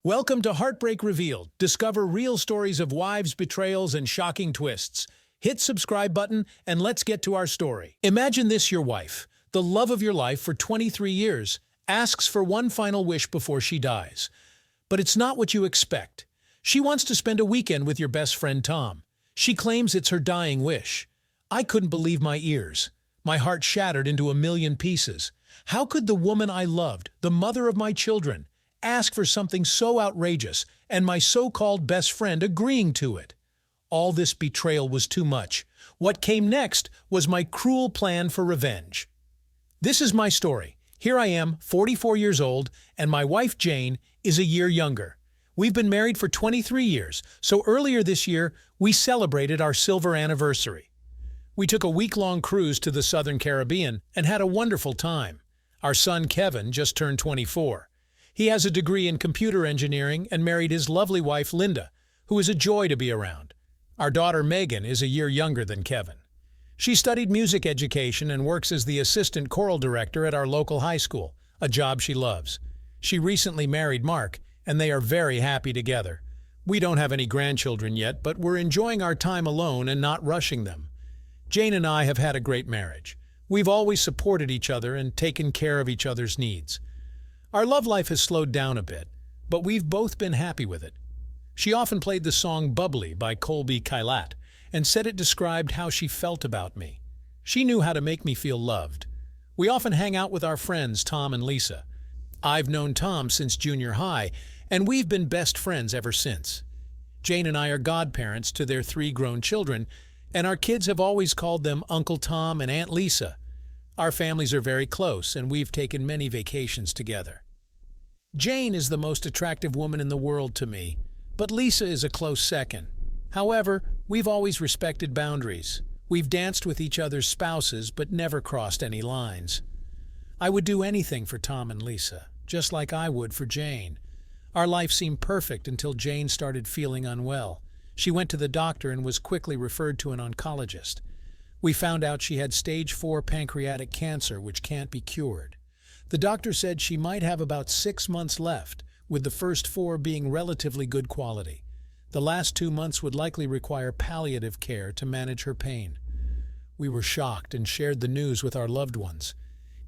Welcome to Heartbreak Revealed. Discover real stories of wives' betrayals and shocking twists. Hit subscribe button and let's get to our story. Imagine this: your wife, the love of your life for 23 years, asks for one final wish before she dies. But it's not what you expect. She wants to spend a weekend with your best friend Tom. She claims it's her dying wish. I couldn't believe my ears. My heart shattered into a million pieces. How could the woman I loved, the mother of my children, ask for something so outrageous, and my so-called best friend agreeing to it? All this betrayal was too much. What came next was my cruel plan for revenge. This is my story. Here I am, 44 years old, and my wife Jane is a year younger. We've been married for 23 years, so earlier this year we celebrated our silver anniversary. We took a week-long cruise to the Southern Caribbean and had a wonderful time. Our son Kevin just turned 24. He has a degree in computer engineering and married his lovely wife Linda, who is a joy to be around. Our daughter Megan is a year younger than Kevin. She studied music education and works as the assistant choral director at our local high school, a job she loves. She recently married Mark, and they are very happy together. We don't have any grandchildren yet, but we're enjoying our time alone and not rushing them. Jane and I have had a great marriage. We've always supported each other and taken care of each other's needs. Our love life has slowed down a bit, but we've both been happy with it. She often played the song Bubbly by Colby Kylat and said it described how she felt about me. She knew how to make me feel loved. We often hang out with our friends Tom and Lisa. I've known Tom since junior high, and we've been best friends ever since. Jane and I are godparents to their 3 grown children, and our kids have always called them Uncle Tom and Aunt Lisa. Our families are very close, and we've taken many vacations together. Jane is the most attractive woman in the world to me, but Lisa is a close second. However, we've always respected boundaries. We've danced with each other's spouses, but never crossed any lines. I would do anything for Tom and Lisa, just like I would for Jane. Our life seemed perfect until Jane started feeling unwell. She went to the doctor and was quickly referred to an oncologist. We found out she had stage 4 pancreatic cancer, which can't be cured. The doctor said she might have about 6 months left, with the first 4 being relatively good quality. The last 2 months would likely require palliative care to manage her pain. We were shocked and shared the news with our loved ones.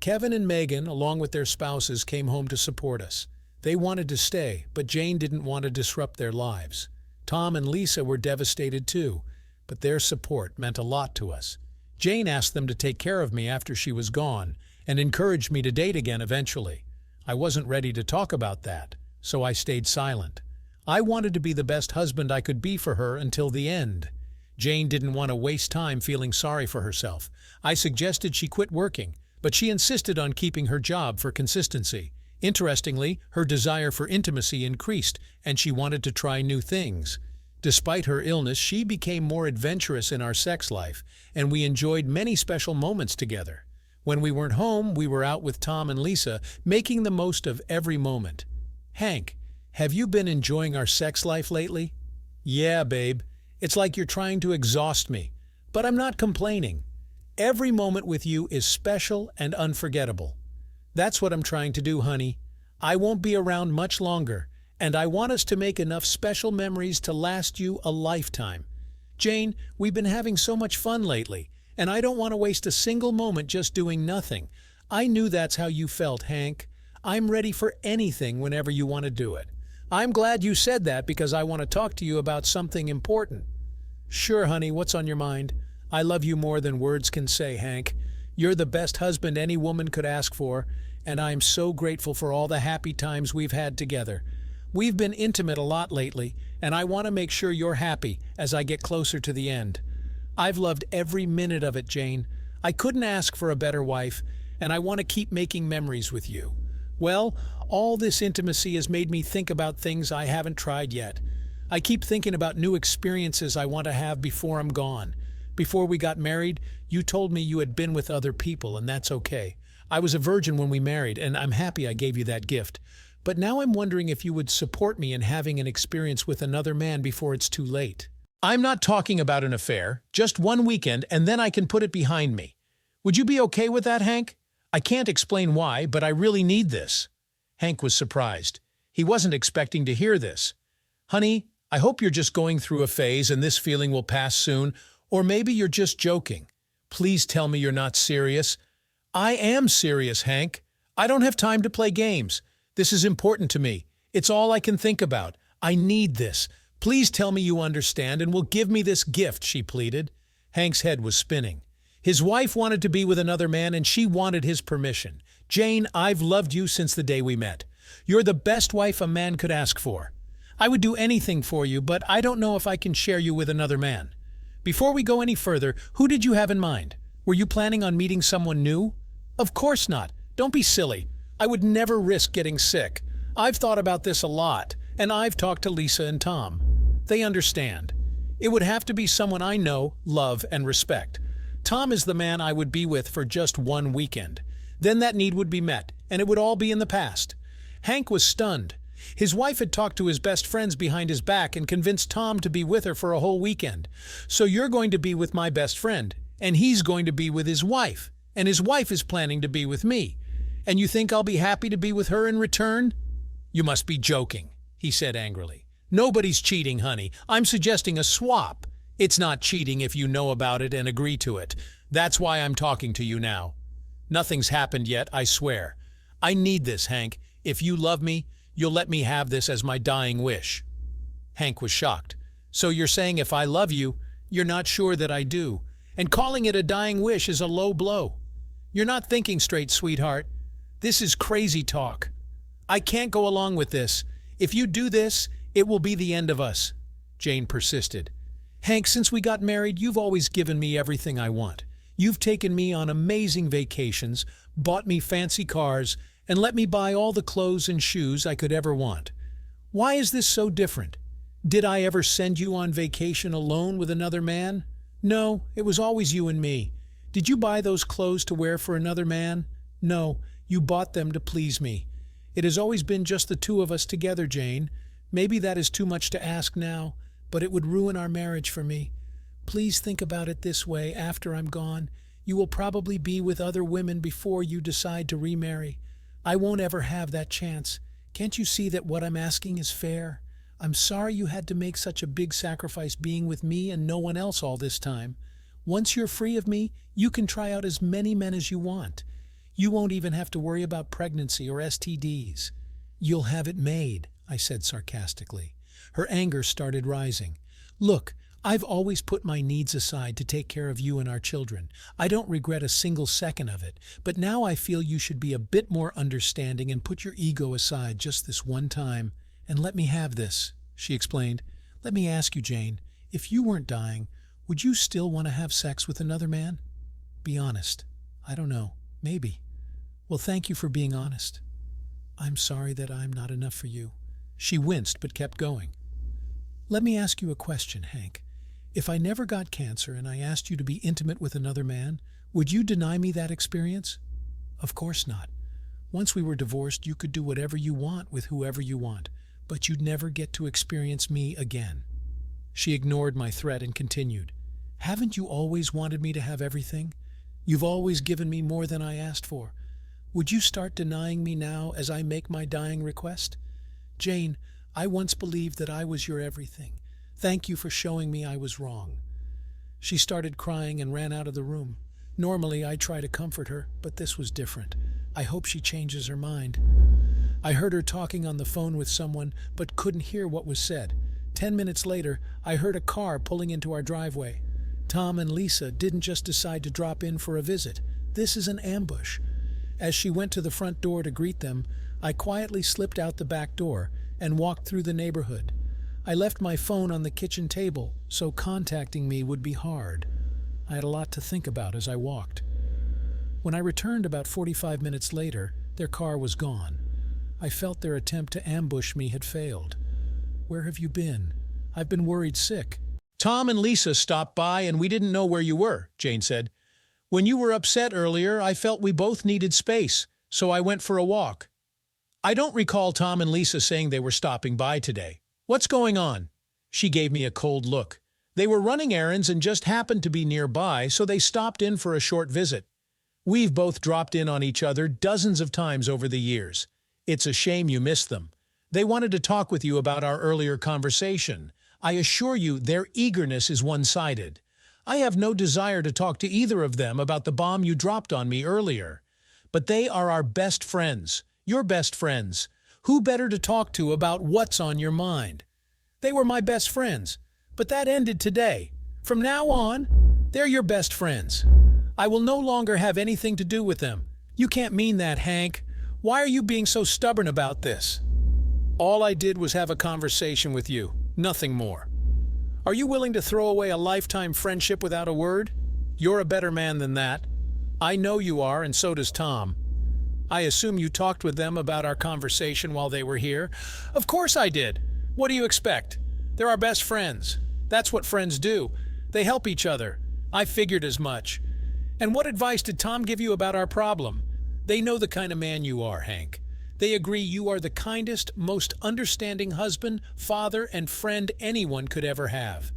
Kevin and Megan, along with their spouses, came home to support us. They wanted to stay, but Jane didn't want to disrupt their lives. Tom and Lisa were devastated too, but their support meant a lot to us. Jane asked them to take care of me after she was gone and encouraged me to date again eventually. I wasn't ready to talk about that, so I stayed silent. I wanted to be the best husband I could be for her until the end. Jane didn't want to waste time feeling sorry for herself. I suggested she quit working, but she insisted on keeping her job for consistency. Interestingly, her desire for intimacy increased, and she wanted to try new things. Despite her illness, she became more adventurous in our sex life, and we enjoyed many special moments together. When we weren't home, we were out with Tom and Lisa, making the most of every moment. Hank, have you been enjoying our sex life lately? Yeah, babe. It's like you're trying to exhaust me, but I'm not complaining. Every moment with you is special and unforgettable. That's what I'm trying to do, honey. I won't be around much longer, and I want us to make enough special memories to last you a lifetime. Jane, we've been having so much fun lately, and I don't want to waste a single moment just doing nothing. I knew that's how you felt, Hank. I'm ready for anything whenever you want to do it. I'm glad you said that because I want to talk to you about something important. Sure, honey, what's on your mind? I love you more than words can say, Hank. You're the best husband any woman could ask for, and I'm so grateful for all the happy times we've had together. We've been intimate a lot lately, and I want to make sure you're happy as I get closer to the end. I've loved every minute of it, Jane. I couldn't ask for a better wife, and I want to keep making memories with you. Well, all this intimacy has made me think about things I haven't tried yet. I keep thinking about new experiences I want to have before I'm gone. Before we got married, you told me you had been with other people, and that's okay. I was a virgin when we married, and I'm happy I gave you that gift. But now I'm wondering if you would support me in having an experience with another man before it's too late. I'm not talking about an affair, just one weekend, and then I can put it behind me. Would you be okay with that, Hank? I can't explain why, but I really need this. Hank was surprised. He He wasn't expecting to hear this. Honey, I hope you're just going through a phase and this feeling will pass soon, or maybe you're just joking. Please tell me you're not serious. I am serious, Hank. I don't have time to play games. This is important to me. It's all I can think about. I need this. Please tell me you understand and will give me this gift, she pleaded. Hank's head was spinning. His wife wanted to be with another man and she wanted his permission. Jane, I've loved you since the day we met. You're the best wife a man could ask for. I would do anything for you, but I don't know if I can share you with another man. Before we go any further, who did you have in mind? Were you planning on meeting someone new? Of course not. Don't be silly. I would never risk getting sick. I've thought about this a lot, and I've talked to Lisa and Tom. They understand. It would have to be someone I know, love, and respect. Tom is the man I would be with for just one weekend. Then that need would be met, and it would all be in the past. Hank was stunned. His wife had talked to his best friends behind his back and convinced Tom to be with her for a whole weekend. So you're going to be with my best friend, and he's going to be with his wife, and his wife is planning to be with me. And you think I'll be happy to be with her in return? You must be joking, he said angrily. Nobody's cheating, honey. I'm suggesting a swap. It's not cheating if you know about it and agree to it. That's why I'm talking to you now. Nothing's happened yet, I swear. I need this, Hank. If you love me, you'll let me have this as my dying wish. Hank was shocked. So you're saying if I love you, you're not sure that I do, and calling it a dying wish is a low blow. You're not thinking straight, sweetheart. This is crazy talk. I can't go along with this. If you do this, it will be the end of us. Jane persisted. Hank, since we got married, you've always given me everything I want. You've taken me on amazing vacations, bought me fancy cars, and let me buy all the clothes and shoes I could ever want. Why is this so different? Did I ever send you on vacation alone with another man? No, it was always you and me. Did you buy those clothes to wear for another man? No, you bought them to please me. It has always been just the two of us together, Jane. Maybe that is too much to ask now, but it would ruin our marriage for me. Please think about it this way. After I'm gone, you will probably be with other women before you decide to remarry. I won't ever have that chance. Can't you see that what I'm asking is fair? I'm sorry you had to make such a big sacrifice being with me and no one else all this time. Once you're free of me, you can try out as many men as you want. You won't even have to worry about pregnancy or STDs. You'll have it made, I said sarcastically. Her anger started rising. Look, I've always put my needs aside to take care of you and our children. I don't regret a single second of it, but now I feel you should be a bit more understanding and put your ego aside just this one time and let me have this, she explained. Let me ask you, Jane, if you weren't dying, would you still want to have sex with another man? Be honest. I don't know. Maybe. Well, thank you for being honest. I'm sorry that I'm not enough for you. She winced but kept going. Let me ask you a question, Hank. If I never got cancer and I asked you to be intimate with another man, would you deny me that experience? Of course not. Once we were divorced, you could do whatever you want with whoever you want, but you'd never get to experience me again. She ignored my threat and continued. Haven't you always wanted me to have everything? You've always given me more than I asked for. Would you start denying me now as I make my dying request? Jane, I once believed that I was your everything. Thank you for showing me I was wrong. She started crying and ran out of the room. Normally, I try to comfort her, but this was different. I hope she changes her mind. I heard her talking on the phone with someone, but couldn't hear what was said. 10 minutes later, I heard a car pulling into our driveway. Tom and Lisa didn't just decide to drop in for a visit. This is an ambush. As she went to the front door to greet them, I quietly slipped out the back door and walked through the neighborhood. I left my phone on the kitchen table, so contacting me would be hard. I had a lot to think about as I walked. When I returned about 45 minutes later, their car was gone. I felt their attempt to ambush me had failed. Where have you been? I've been worried sick. Tom and Lisa stopped by and we didn't know where you were, Jane said. When you were upset earlier, I felt we both needed space, so I went for a walk. I don't recall Tom and Lisa saying they were stopping by today. What's going on? She gave me a cold look. They were running errands and just happened to be nearby, so they stopped in for a short visit. We've both dropped in on each other dozens of times over the years. It's a shame you missed them. They wanted to talk with you about our earlier conversation. I assure you their eagerness is one-sided. I have no desire to talk to either of them about the bomb you dropped on me earlier. But they are our best friends, your best friends. Who better to talk to about what's on your mind? They were my best friends, but that ended today. From now on, they're your best friends. I will no longer have anything to do with them. You can't mean that, Hank. Why are you being so stubborn about this? All I did was have a conversation with you, nothing more. Are you willing to throw away a lifetime friendship without a word? You're a better man than that. I know you are, and so does Tom. I assume you talked with them about our conversation while they were here. Of course I did. What do you expect? They're our best friends. That's what friends do. They help each other. I figured as much. And what advice did Tom give you about our problem? They know the kind of man you are, Hank. They agree you are the kindest, most understanding husband, father, and friend anyone could ever have.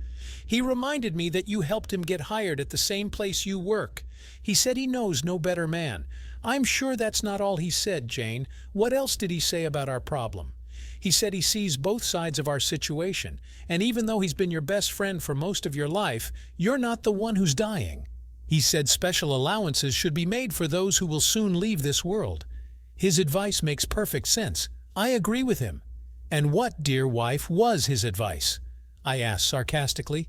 He reminded me that you helped him get hired at the same place you work. He said he knows no better man. I'm sure that's not all he said, Jane. What else did he say about our problem? He said he sees both sides of our situation, and even though he's been your best friend for most of your life, you're not the one who's dying. He said special allowances should be made for those who will soon leave this world. His advice makes perfect sense. I agree with him. And what, dear wife, was his advice? I asked sarcastically.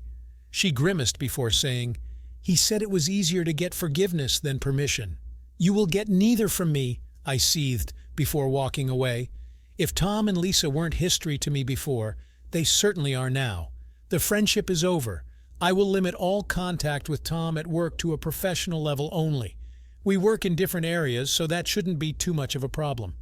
She grimaced before saying, he said it was easier to get forgiveness than permission. You will get neither from me, I seethed before walking away. If Tom and Lisa weren't history to me before, they certainly are now. The friendship is over. I will limit all contact with Tom at work to a professional level only. We work in different areas, so that shouldn't be too much of a problem.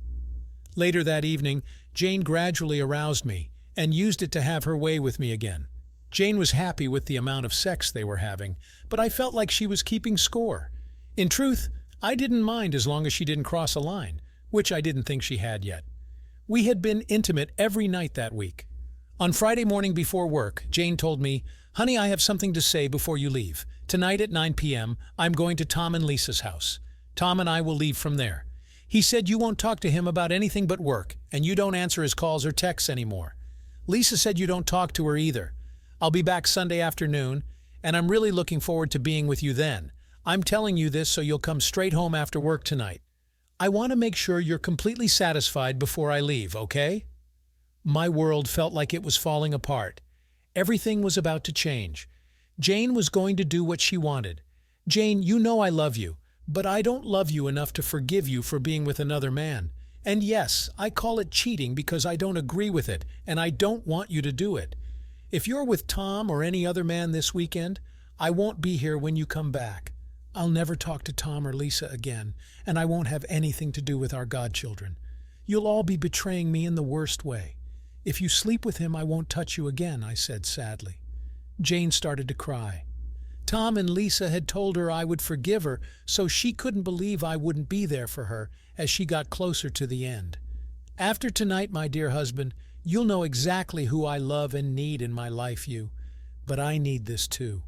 Later that evening, Jane gradually aroused me and used it to have her way with me again. Jane was happy with the amount of sex they were having, but I felt like she was keeping score. In truth, I didn't mind as long as she didn't cross a line, which I didn't think she had yet. We had been intimate every night that week. On Friday morning before work, Jane told me, honey, I have something to say before you leave. Tonight at 9 p.m., I'm going to Tom and Lisa's house. Tom and I will leave from there. He said you won't talk to him about anything but work, and you don't answer his calls or texts anymore. Lisa said you don't talk to her either. I'll be back Sunday afternoon, and I'm really looking forward to being with you then. I'm telling you this so you'll come straight home after work tonight. I want to make sure you're completely satisfied before I leave, okay? My world felt like it was falling apart. Everything was about to change. Jane was going to do what she wanted. Jane, you know I love you, but I don't love you enough to forgive you for being with another man. And yes, I call it cheating because I don't agree with it, and I don't want you to do it. If you're with Tom or any other man this weekend, I won't be here when you come back. I'll never talk to Tom or Lisa again, and I won't have anything to do with our godchildren. You'll all be betraying me in the worst way. If you sleep with him, I won't touch you again, I said sadly. Jane started to cry. Tom and Lisa had told her I would forgive her, so she couldn't believe I wouldn't be there for her as she got closer to the end. After tonight, my dear husband, you'll know exactly who I love and need in my life, but I need this too.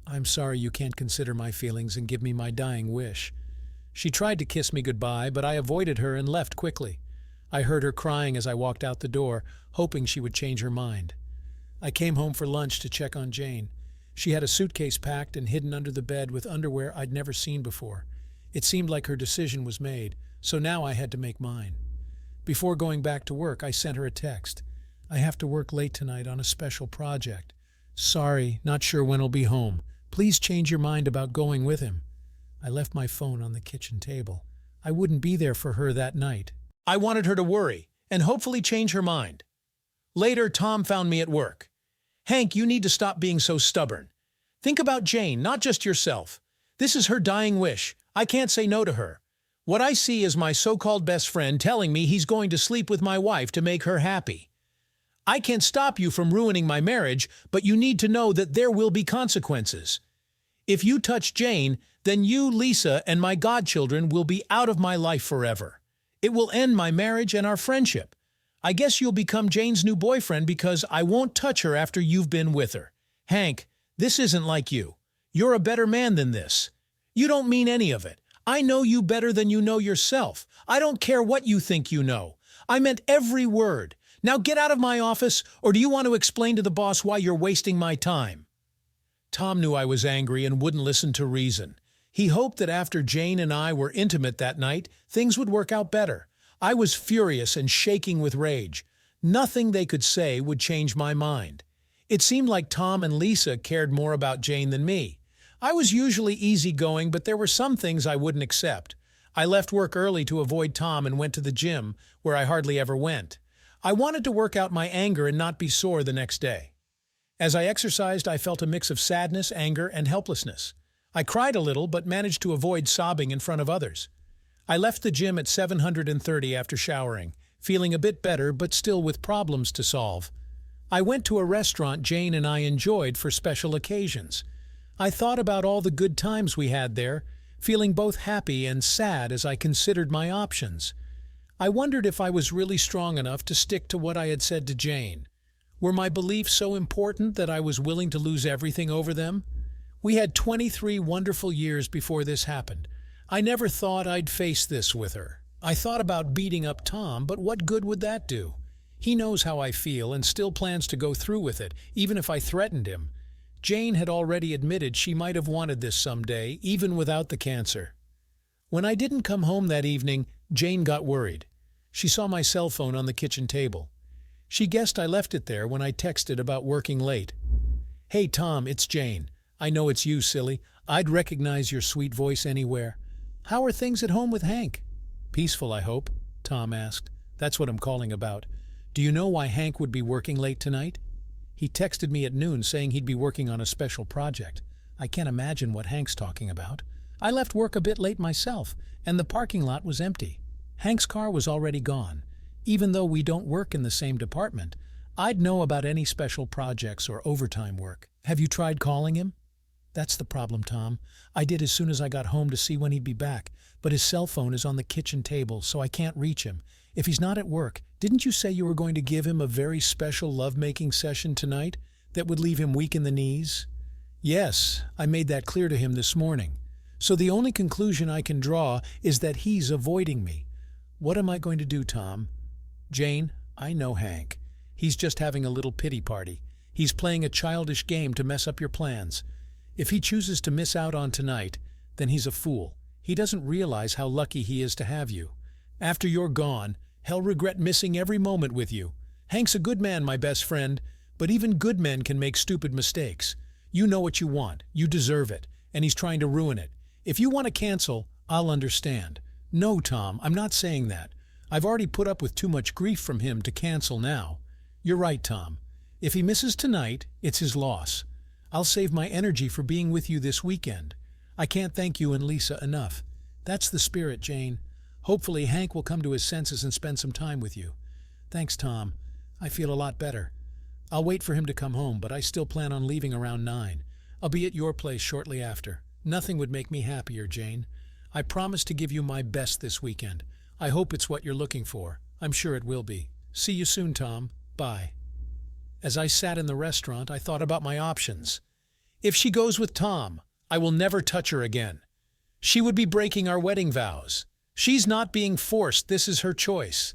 I'm sorry you can't consider my feelings and give me my dying wish. She tried to kiss me goodbye, but I avoided her and left quickly. I heard her crying as I walked out the door, hoping she would change her mind. I came home for lunch to check on Jane. She had a suitcase packed and hidden under the bed with underwear I'd never seen before. It seemed like her decision was made, so now I had to make mine. Before going back to work, I sent her a text. I have to work late tonight on a special project. Sorry, not sure when I'll be home. Please change your mind about going with him. I left my phone on the kitchen table. I wouldn't be there for her that night. I wanted her to worry and hopefully change her mind. Later, Tom found me at work. Hank, you need to stop being so stubborn. Think about Jane, not just yourself. This is her dying wish. I can't say no to her. What I see is my so-called best friend telling me he's going to sleep with my wife to make her happy. I can't stop you from ruining my marriage, but you need to know that there will be consequences. If you touch Jane, then you, Lisa, and my godchildren will be out of my life forever. It will end my marriage and our friendship. I guess you'll become Jane's new boyfriend because I won't touch her after you've been with her. Hank, this isn't like you. You're a better man than this. You don't mean any of it. I know you better than you know yourself. I don't care what you think you know. I meant every word. Now get out of my office, or do you want to explain to the boss why you're wasting my time?" Tom knew I was angry and wouldn't listen to reason. He hoped that after Jane and I were intimate that night, things would work out better. I was furious and shaking with rage. Nothing they could say would change my mind. It seemed like Tom and Lisa cared more about Jane than me. I was usually easygoing, but there were some things I wouldn't accept. I left work early to avoid Tom and went to the gym, where I hardly ever went. I wanted to work out my anger and not be sore the next day. As I exercised, I felt a mix of sadness, anger, and helplessness. I cried a little, but managed to avoid sobbing in front of others. I left the gym at 7:30 after showering, feeling a bit better but still with problems to solve. I went to a restaurant Jane and I enjoyed for special occasions. I thought about all the good times we had there, feeling both happy and sad as I considered my options. I wondered if I was really strong enough to stick to what I had said to Jane. Were my beliefs so important that I was willing to lose everything over them? We had 23 wonderful years before this happened. I never thought I'd face this with her. I thought about beating up Tom, but what good would that do? He knows how I feel and still plans to go through with it, even if I threatened him. Jane had already admitted she might have wanted this someday, even without the cancer. When I didn't come home that evening, Jane got worried. She saw my cell phone on the kitchen table. She guessed I left it there when I texted about working late. "Hey Tom, it's Jane. I know it's you, silly. I'd recognize your sweet voice anywhere. How are things at home with Hank?" "Peaceful, I hope," Tom asked. "That's what I'm calling about. Do you know why Hank would be working late tonight?" "He texted me at noon saying he'd be working on a special project. I can't imagine what Hank's talking about. I left work a bit late myself, and the parking lot was empty. Hank's car was already gone. Even though we don't work in the same department, I'd know about any special projects or overtime work. Have you tried calling him?" "That's the problem, Tom. I did as soon as I got home to see when he'd be back, but his cell phone is on the kitchen table, so I can't reach him. If he's not at work, didn't you say you were going to give him a very special lovemaking session tonight that would leave him weak in the knees?" "Yes, I made that clear to him this morning. So the only conclusion I can draw is that he's avoiding me. What am I going to do, Tom?" "Jane, I know Hank. He's just having a little pity party. He's playing a childish game to mess up your plans. If he chooses to miss out on tonight, then he's a fool. He doesn't realize how lucky he is to have you. After you're gone, he'll regret missing every moment with you. Hank's a good man, my best friend, but even good men can make stupid mistakes. You know what you want, you deserve it, and he's trying to ruin it. If you want to cancel, I'll understand." "No, Tom, I'm not saying that. I've already put up with too much grief from him to cancel now." "You're right, Tom. If he misses tonight, it's his loss. I'll save my energy for being with you this weekend. I can't thank you and Lisa enough. That's the spirit, Jane. Hopefully Hank will come to his senses and spend some time with you." "Thanks, Tom. I feel a lot better. I'll wait for him to come home, but I still plan on leaving around 9. I'll be at your place shortly after. Nothing would make me happier, Jane. I promise to give you my best this weekend. I hope it's what you're looking for. I'm sure it will be. See you soon, Tom. Bye." As I sat in the restaurant, I thought about my options. If she goes with Tom, I will never touch her again. She would be breaking our wedding vows. She's not being forced. This is her choice.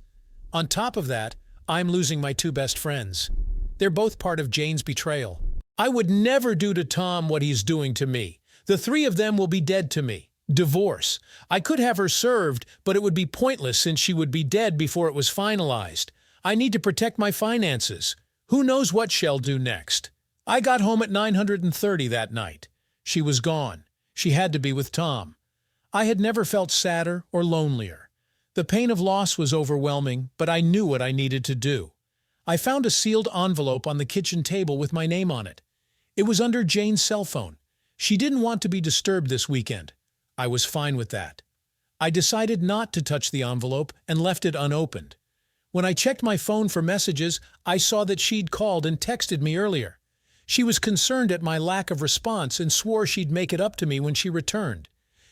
On top of that, I'm losing my two best friends. They're both part of Jane's betrayal. I would never do to Tom what he's doing to me. The three of them will be dead to me. Divorce. I could have her served, but it would be pointless since she would be dead before it was finalized. I need to protect my finances. Who knows what she'll do next? I got home at 9:30 that night. She was gone. She had to be with Tom. I had never felt sadder or lonelier. The pain of loss was overwhelming, but I knew what I needed to do. I found a sealed envelope on the kitchen table with my name on it. It was under Jane's cell phone. She didn't want to be disturbed this weekend. I was fine with that. I decided not to touch the envelope and left it unopened. When I checked my phone for messages, I saw that she'd called and texted me earlier. She was concerned at my lack of response and swore she'd make it up to me when she returned.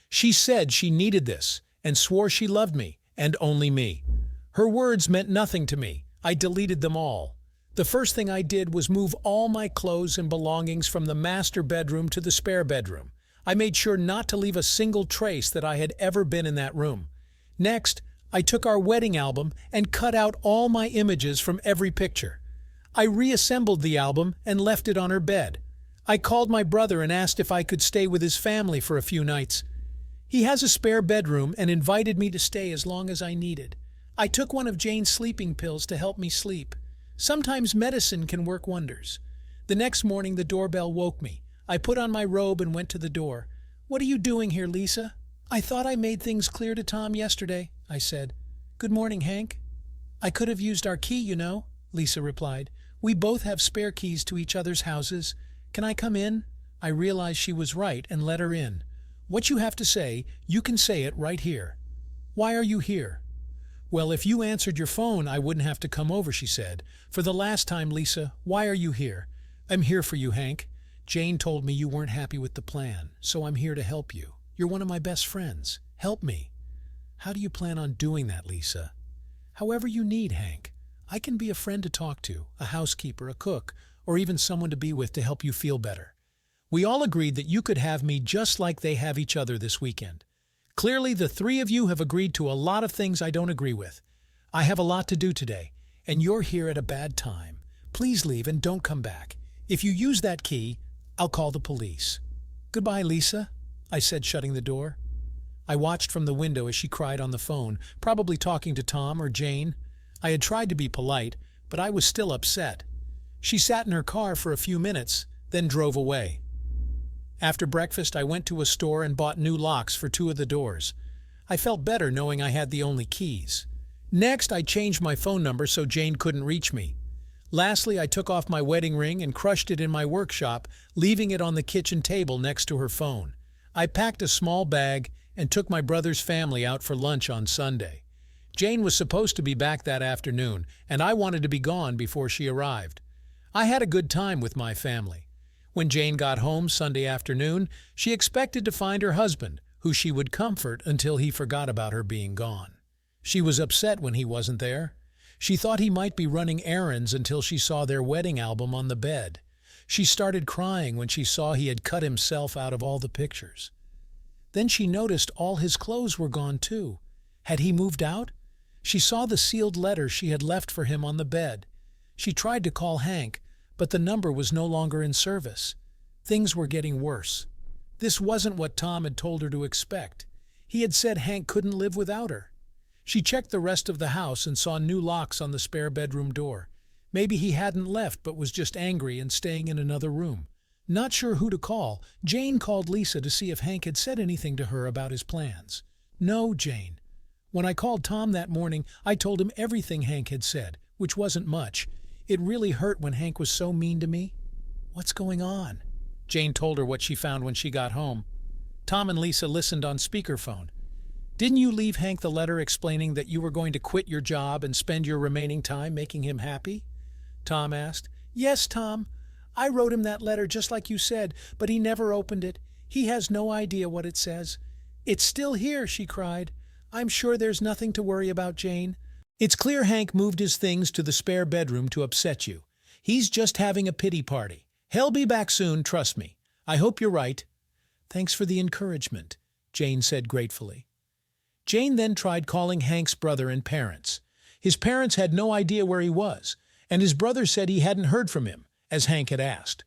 She said she needed this and swore she loved me and only me. Her words meant nothing to me. I deleted them all. The first thing I did was move all my clothes and belongings from the master bedroom to the spare bedroom. I made sure not to leave a single trace that I had ever been in that room. Next, I took our wedding album and cut out all my images from every picture. I reassembled the album and left it on her bed. I called my brother and asked if I could stay with his family for a few nights. He has a spare bedroom and invited me to stay as long as I needed. I took one of Jane's sleeping pills to help me sleep. Sometimes medicine can work wonders. The next morning the doorbell woke me. I put on my robe and went to the door. "What are you doing here, Lisa?" "I thought I made things clear to Tom yesterday," I said. "Good morning, Hank." "I could have used our key, you know," Lisa replied. "We both have spare keys to each other's houses. Can I come in?" I realized she was right and let her in. "What you have to say, you can say it right here." "Why are you here?" "Well, if you answered your phone, I wouldn't have to come over," she said. "For the last time, Lisa, why are you here?" "I'm here for you, Hank. Jane told me you weren't happy with the plan, so I'm here to help you. You're one of my best friends. Help me." "How do you plan on doing that, Lisa?" "However you need, Hank. I can be a friend to talk to, a housekeeper, a cook, or even someone to be with to help you feel better." We all agreed that you could have me just like they have each other this weekend. Clearly, the three of you have agreed to a lot of things I don't agree with. I have a lot to do today, and you're here at a bad time. Please leave and don't come back. If you use that key, I'll call the police. "Goodbye, Lisa," I said, shutting the door. I watched from the window as she cried on the phone, probably talking to Tom or Jane. I had tried to be polite, but I was still upset. She sat in her car for a few minutes, then drove away. After breakfast, I went to a store and bought new locks for 2 of the doors. I felt better knowing I had the only keys. Next, I changed my phone number so Jane couldn't reach me. Lastly, I took off my wedding ring and crushed it in my workshop, leaving it on the kitchen table next to her phone. I packed a small bag and took my brother's family out for lunch on Sunday. Jane was supposed to be back that afternoon, and I wanted to be gone before she arrived. I had a good time with my family. When Jane got home Sunday afternoon, she expected to find her husband, who she would comfort until he forgot about her being gone. She was upset when he wasn't there. She thought he might be running errands until she saw their wedding album on the bed. She started crying when she saw he had cut himself out of all the pictures. Then she noticed all his clothes were gone too. Had he moved out? She saw the sealed letter she had left for him on the bed. She tried to call Hank, but the number was no longer in service. Things were getting worse. This wasn't what Tom had told her to expect. He had said Hank couldn't live without her. She checked the rest of the house and saw new locks on the spare bedroom door. Maybe he hadn't left but was just angry and staying in another room. Not sure who to call, Jane called Lisa to see if Hank had said anything to her about his plans. "No, Jane." When I called Tom that morning, I told him everything Hank had said, which wasn't much. It really hurt when Hank was so mean to me. "What's going on?" Jane told her what she found when she got home. Tom and Lisa listened on speakerphone. "Didn't you leave Hank the letter explaining that you were going to quit your job and spend your remaining time making him happy?" Tom asked. "Yes, Tom. I wrote him that letter just like you said, but he never opened it. He has no idea what it says." "It's still here," she cried. "I'm sure there's nothing to worry about, Jane." "It's clear Hank moved his things to the spare bedroom to upset you. He's just having a pity party. He'll be back soon, trust me. I hope you're right." "Thanks for the encouragement," Jane said gratefully. Jane then tried calling Hank's brother and parents. His parents had no idea where he was, and his brother said he hadn't heard from him, as Hank had asked.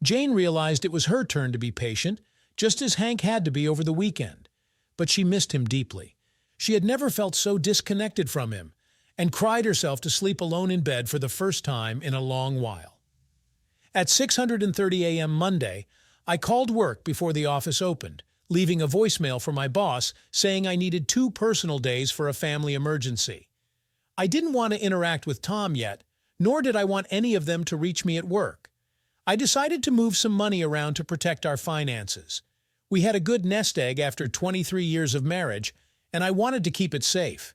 Jane realized it was her turn to be patient, just as Hank had to be over the weekend. But she missed him deeply. She had never felt so disconnected from him, and cried herself to sleep alone in bed for the first time in a long while. At 6:30 a.m. Monday, I called work before the office opened, leaving a voicemail for my boss saying I needed 2 personal days for a family emergency. I didn't want to interact with Tom yet, nor did I want any of them to reach me at work. I decided to move some money around to protect our finances. We had a good nest egg after 23 years of marriage, and I wanted to keep it safe.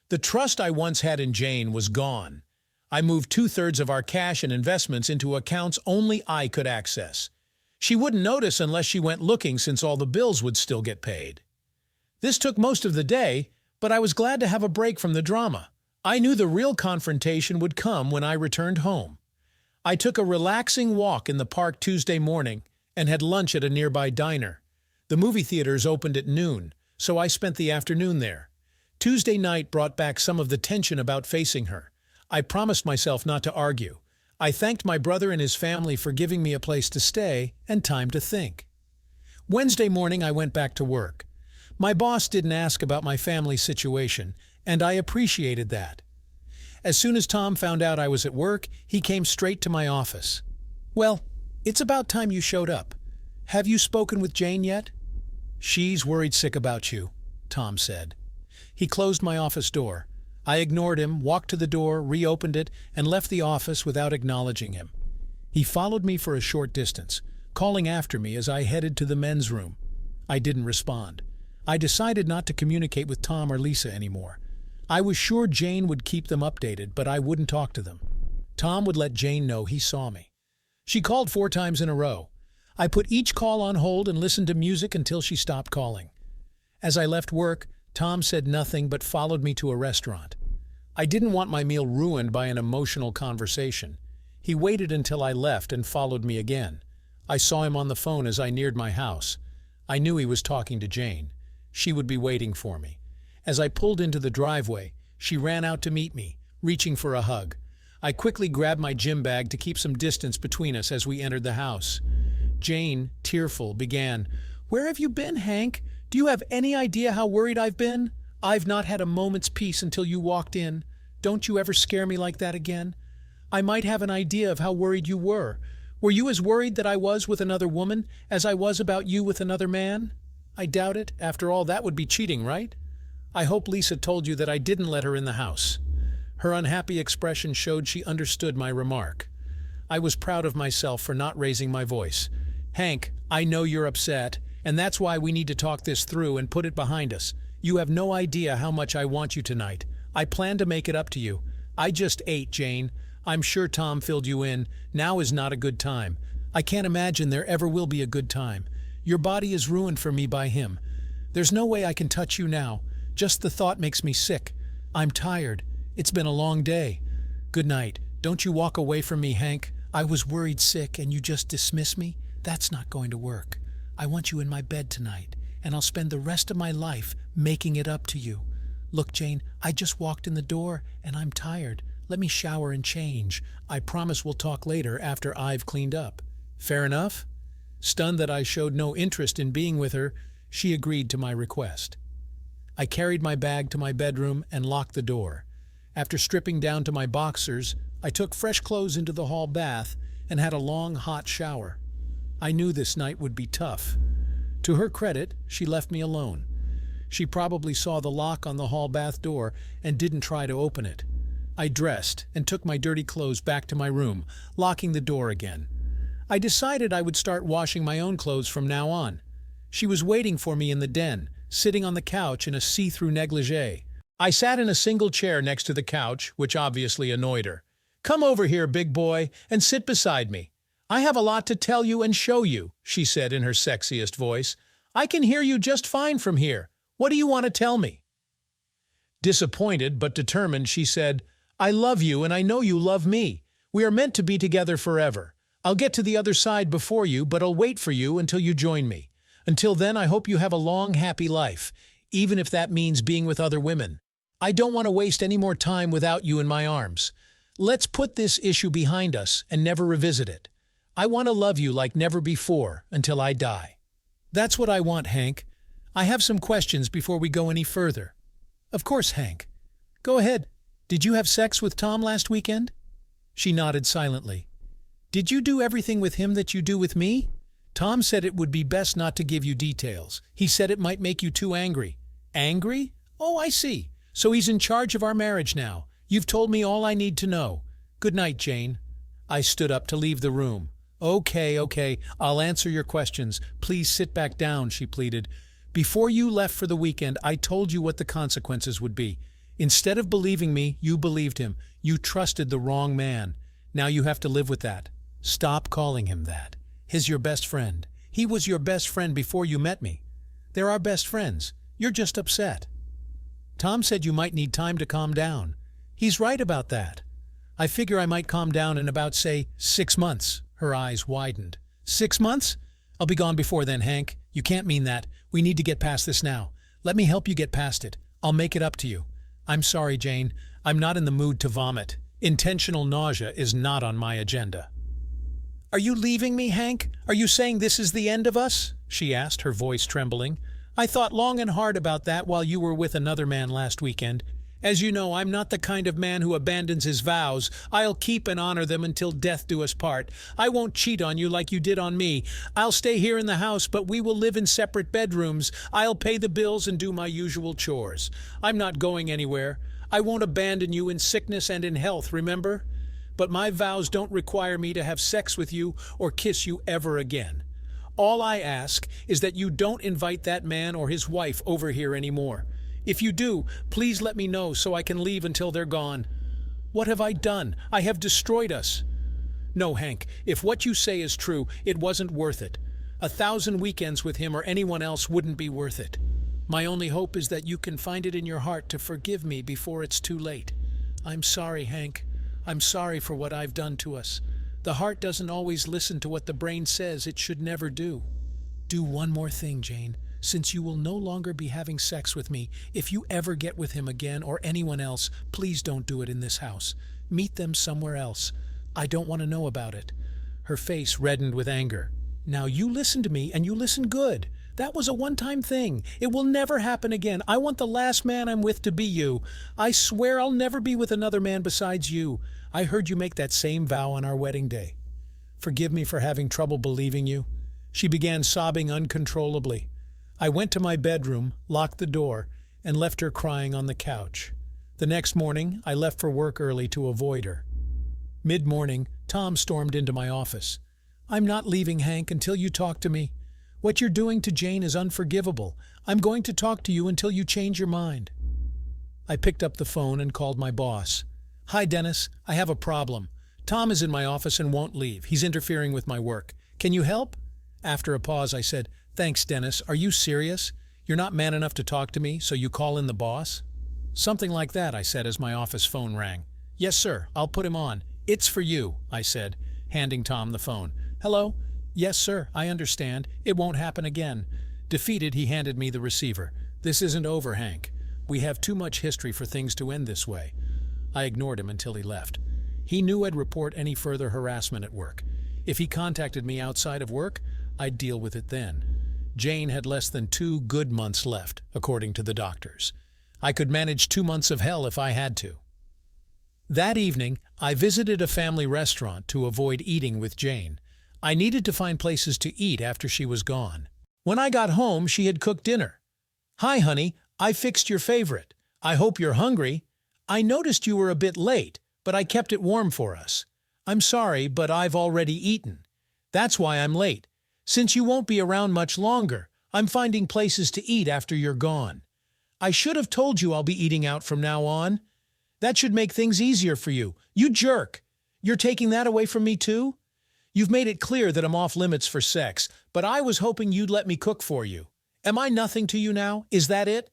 The trust I once had in Jane was gone. I moved 2/3 of our cash and investments into accounts only I could access. She wouldn't notice unless she went looking since all the bills would still get paid. This took most of the day, but I was glad to have a break from the drama. I knew the real confrontation would come when I returned home. I took a relaxing walk in the park Tuesday morning and had lunch at a nearby diner. The movie theaters opened at noon, so I spent the afternoon there. Tuesday night brought back some of the tension about facing her. I promised myself not to argue. I thanked my brother and his family for giving me a place to stay and time to think. Wednesday morning I went back to work. My boss didn't ask about my family situation, and I appreciated that. As soon as Tom found out I was at work, he came straight to my office. "Well, it's about time you showed up. Have you spoken with Jane yet?" "She's worried sick about you," Tom said. He closed my office door. I ignored him, walked to the door, reopened it, and left the office without acknowledging him. He followed me for a short distance, calling after me as I headed to the men's room. I didn't respond. I decided not to communicate with Tom or Lisa anymore. I was sure Jane would keep them updated, but I wouldn't talk to them. Tom would let Jane know he saw me. She called 4 times in a row. I put each call on hold and listened to music until she stopped calling. As I left work, Tom said nothing but followed me to a restaurant. I didn't want my meal ruined by an emotional conversation. He waited until I left and followed me again. I saw him on the phone as I neared my house. I knew he was talking to Jane. She would be waiting for me. As I pulled into the driveway, she ran out to meet me, reaching for a hug. I quickly grabbed my gym bag to keep some distance between us as we entered the house. Jane, tearful, began, "Where have you been, Hank? Do you have any idea how worried I've been? I've not had a moment's peace until you walked in. Don't you ever scare me like that again? I might have an idea of how worried you were. Were you as worried that I was with another woman as I was about you with another man? I doubt it. After all, that would be cheating, right? I hope Lisa told you that I didn't let her in the house." Her unhappy expression showed she understood my remark. I was proud of myself for not raising my voice. "Hank, I know you're upset, and that's why we need to talk this through and put it behind us. You have no idea how much I want you tonight. I plan to make it up to you. I just ate, Jane. I'm sure Tom filled you in. Now is not a good time. I can't imagine there ever will be a good time. Your body is ruined for me by him. There's no way I can touch you now. Just the thought makes me sick. I'm tired. It's been a long day. Good night. Don't you walk away from me, Hank. I was worried sick and you just dismiss me? That's not going to work. I want you in my bed tonight, and I'll spend the rest of my life making it up to you. Look, Jane, I just walked in the door and I'm tired. Let me shower and change. I promise we'll talk later after I've cleaned up. Fair enough?" Stunned that I showed no interest in being with her, she agreed to my request. I carried my bag to my bedroom and locked the door. After stripping down to my boxers, I took fresh clothes into the hall bath and had a long, hot shower. I knew this night would be tough. To her credit, she left me alone. She probably saw the lock on the hall bath door and didn't try to open it. I dressed and took my dirty clothes back to my room, locking the door again. I decided I would start washing my own clothes from now on. She was waiting for me in the den, sitting on the couch in a see-through negligee. I sat in a single chair next to the couch, which obviously annoyed her. "Come over here, big boy, and sit beside me. I have a lot to tell you and show you," she said in her sexiest voice. "I can hear you just fine from here. What do you want to tell me?" Disappointed but determined, she said, "I love you and I know you love me. We are meant to be together forever. I'll get to the other side before you, but I'll wait for you until you join me. Until then, I hope you have a long, happy life, even if that means being with other women. I don't want to waste any more time without you in my arms. Let's put this issue behind us and never revisit it. I want to love you like never before until I die." "That's what I want, Hank. I have some questions before we go any further." "Of course, Hank. Go ahead. Did you have sex with Tom last weekend?" She nodded silently. "Did you do everything with him that you do with me?" "Tom said it would be best not to give you details. He said it might make you too angry." "Angry? Oh, I see. So he's in charge of our marriage now. You've told me all I need to know. Good night, Jane." I stood up to leave the room. Okay, I'll answer your questions. Please sit back down," she pleaded. "Before you left for the weekend, I told you what the consequences would be. Instead of believing me, you believed him. You trusted the wrong man. Now you have to live with that. Stop calling him that. He's your best friend. He was your best friend before you met me. They're our best friends. You're just upset. Tom said you might need time to calm down. He's right about that. I figure I might calm down in about, say, 6 months." Her eyes widened. 6 months? I'll be gone before then, Hank. You can't mean that. We need to get past this now. Let me help you get past it. I'll make it up to you. I'm sorry, Jane. I'm not in the mood to vomit. Intentional nausea is not on my agenda. Are you leaving me, Hank? Are you saying this is the end of us? She asked, her voice trembling. I thought long and hard about that while you were with another man last weekend. As you know, I'm not the kind of man who abandons his vows. I'll keep and honor them until death do us part. I won't cheat on you like you did on me. I'll stay here in the house, but we will live in separate bedrooms. I'll pay the bills and do my usual chores. I'm not going anywhere. I won't abandon you in sickness and in health, remember? But my vows don't require me to have sex with you or kiss you ever again. All I ask is that you don't invite that man or his wife over here anymore. If you do, please let me know so I can leave until they're gone. What have I done? I have destroyed us. No, Hank, if what you say is true, it wasn't worth it. 1,000 weekends with him or anyone else wouldn't be worth it. My only hope is that you can find it in your heart to forgive me before it's too late. I'm sorry, Hank. I'm sorry for what I've done to us. The heart doesn't always listen to what the brain says it should never do. Do one more thing, Jane. Since you will no longer be having sex with me, if you ever get with him again or anyone else, please don't do it in this house. Meet them somewhere else. I don't want to know about it. Her face reddened with anger. Now you listen to me, and you listen good. That was a one-time thing. It will never happen again. I want the last man I'm with to be you. I swear I'll never be with another man besides you. I heard you make that same vow on our wedding day. Forgive me for having trouble believing you. She began sobbing uncontrollably. I went to my bedroom, locked the door, and left her crying on the couch. The next morning, I left for work early to avoid her. Mid-morning, Tom stormed into my office. I'm not leaving, Hank, until you talk to me. What you're doing to Jane is unforgivable. I'm going to talk to you until you change your mind. I picked up the phone and called my boss. Hi, Dennis. I have a problem. Tom is in my office and won't leave. He's interfering with my work. Can you help? After a pause, I said, Thanks, Dennis. Are you serious? You're not man enough to talk to me, so you call in the boss? Something like that, I said as my office phone rang. Yes, sir. I'll put him on. It's for you, I said, handing Tom the phone. Hello? Yes, sir. I understand. It won't happen again. Defeated, he handed me the receiver. This isn't over, Hank. We have too much history for things to end this way. I ignored him until he left. He knew I'd report any further harassment at work. If he contacted me outside of work, I'd deal with it then. Jane had less than 2 good months left, according to the doctors. I could manage 2 months of hell if I had to. That evening, I visited a family restaurant to avoid eating with Jane. I needed to find places to eat after she was gone. When I got home, she had cooked dinner. Hi, honey, I fixed your favorite. I hope you're hungry. I noticed you were a bit late, but I kept it warm for us. I'm sorry, but I've already eaten. That's why I'm late. Since you won't be around much longer, I'm finding places to eat after you're gone. I should have told you I'll be eating out from now on. That should make things easier for you. You jerk! You're taking that away from me too? You've made it clear that I'm off limits for sex, but I was hoping you'd let me cook for you. Am I nothing to you now? Is that it?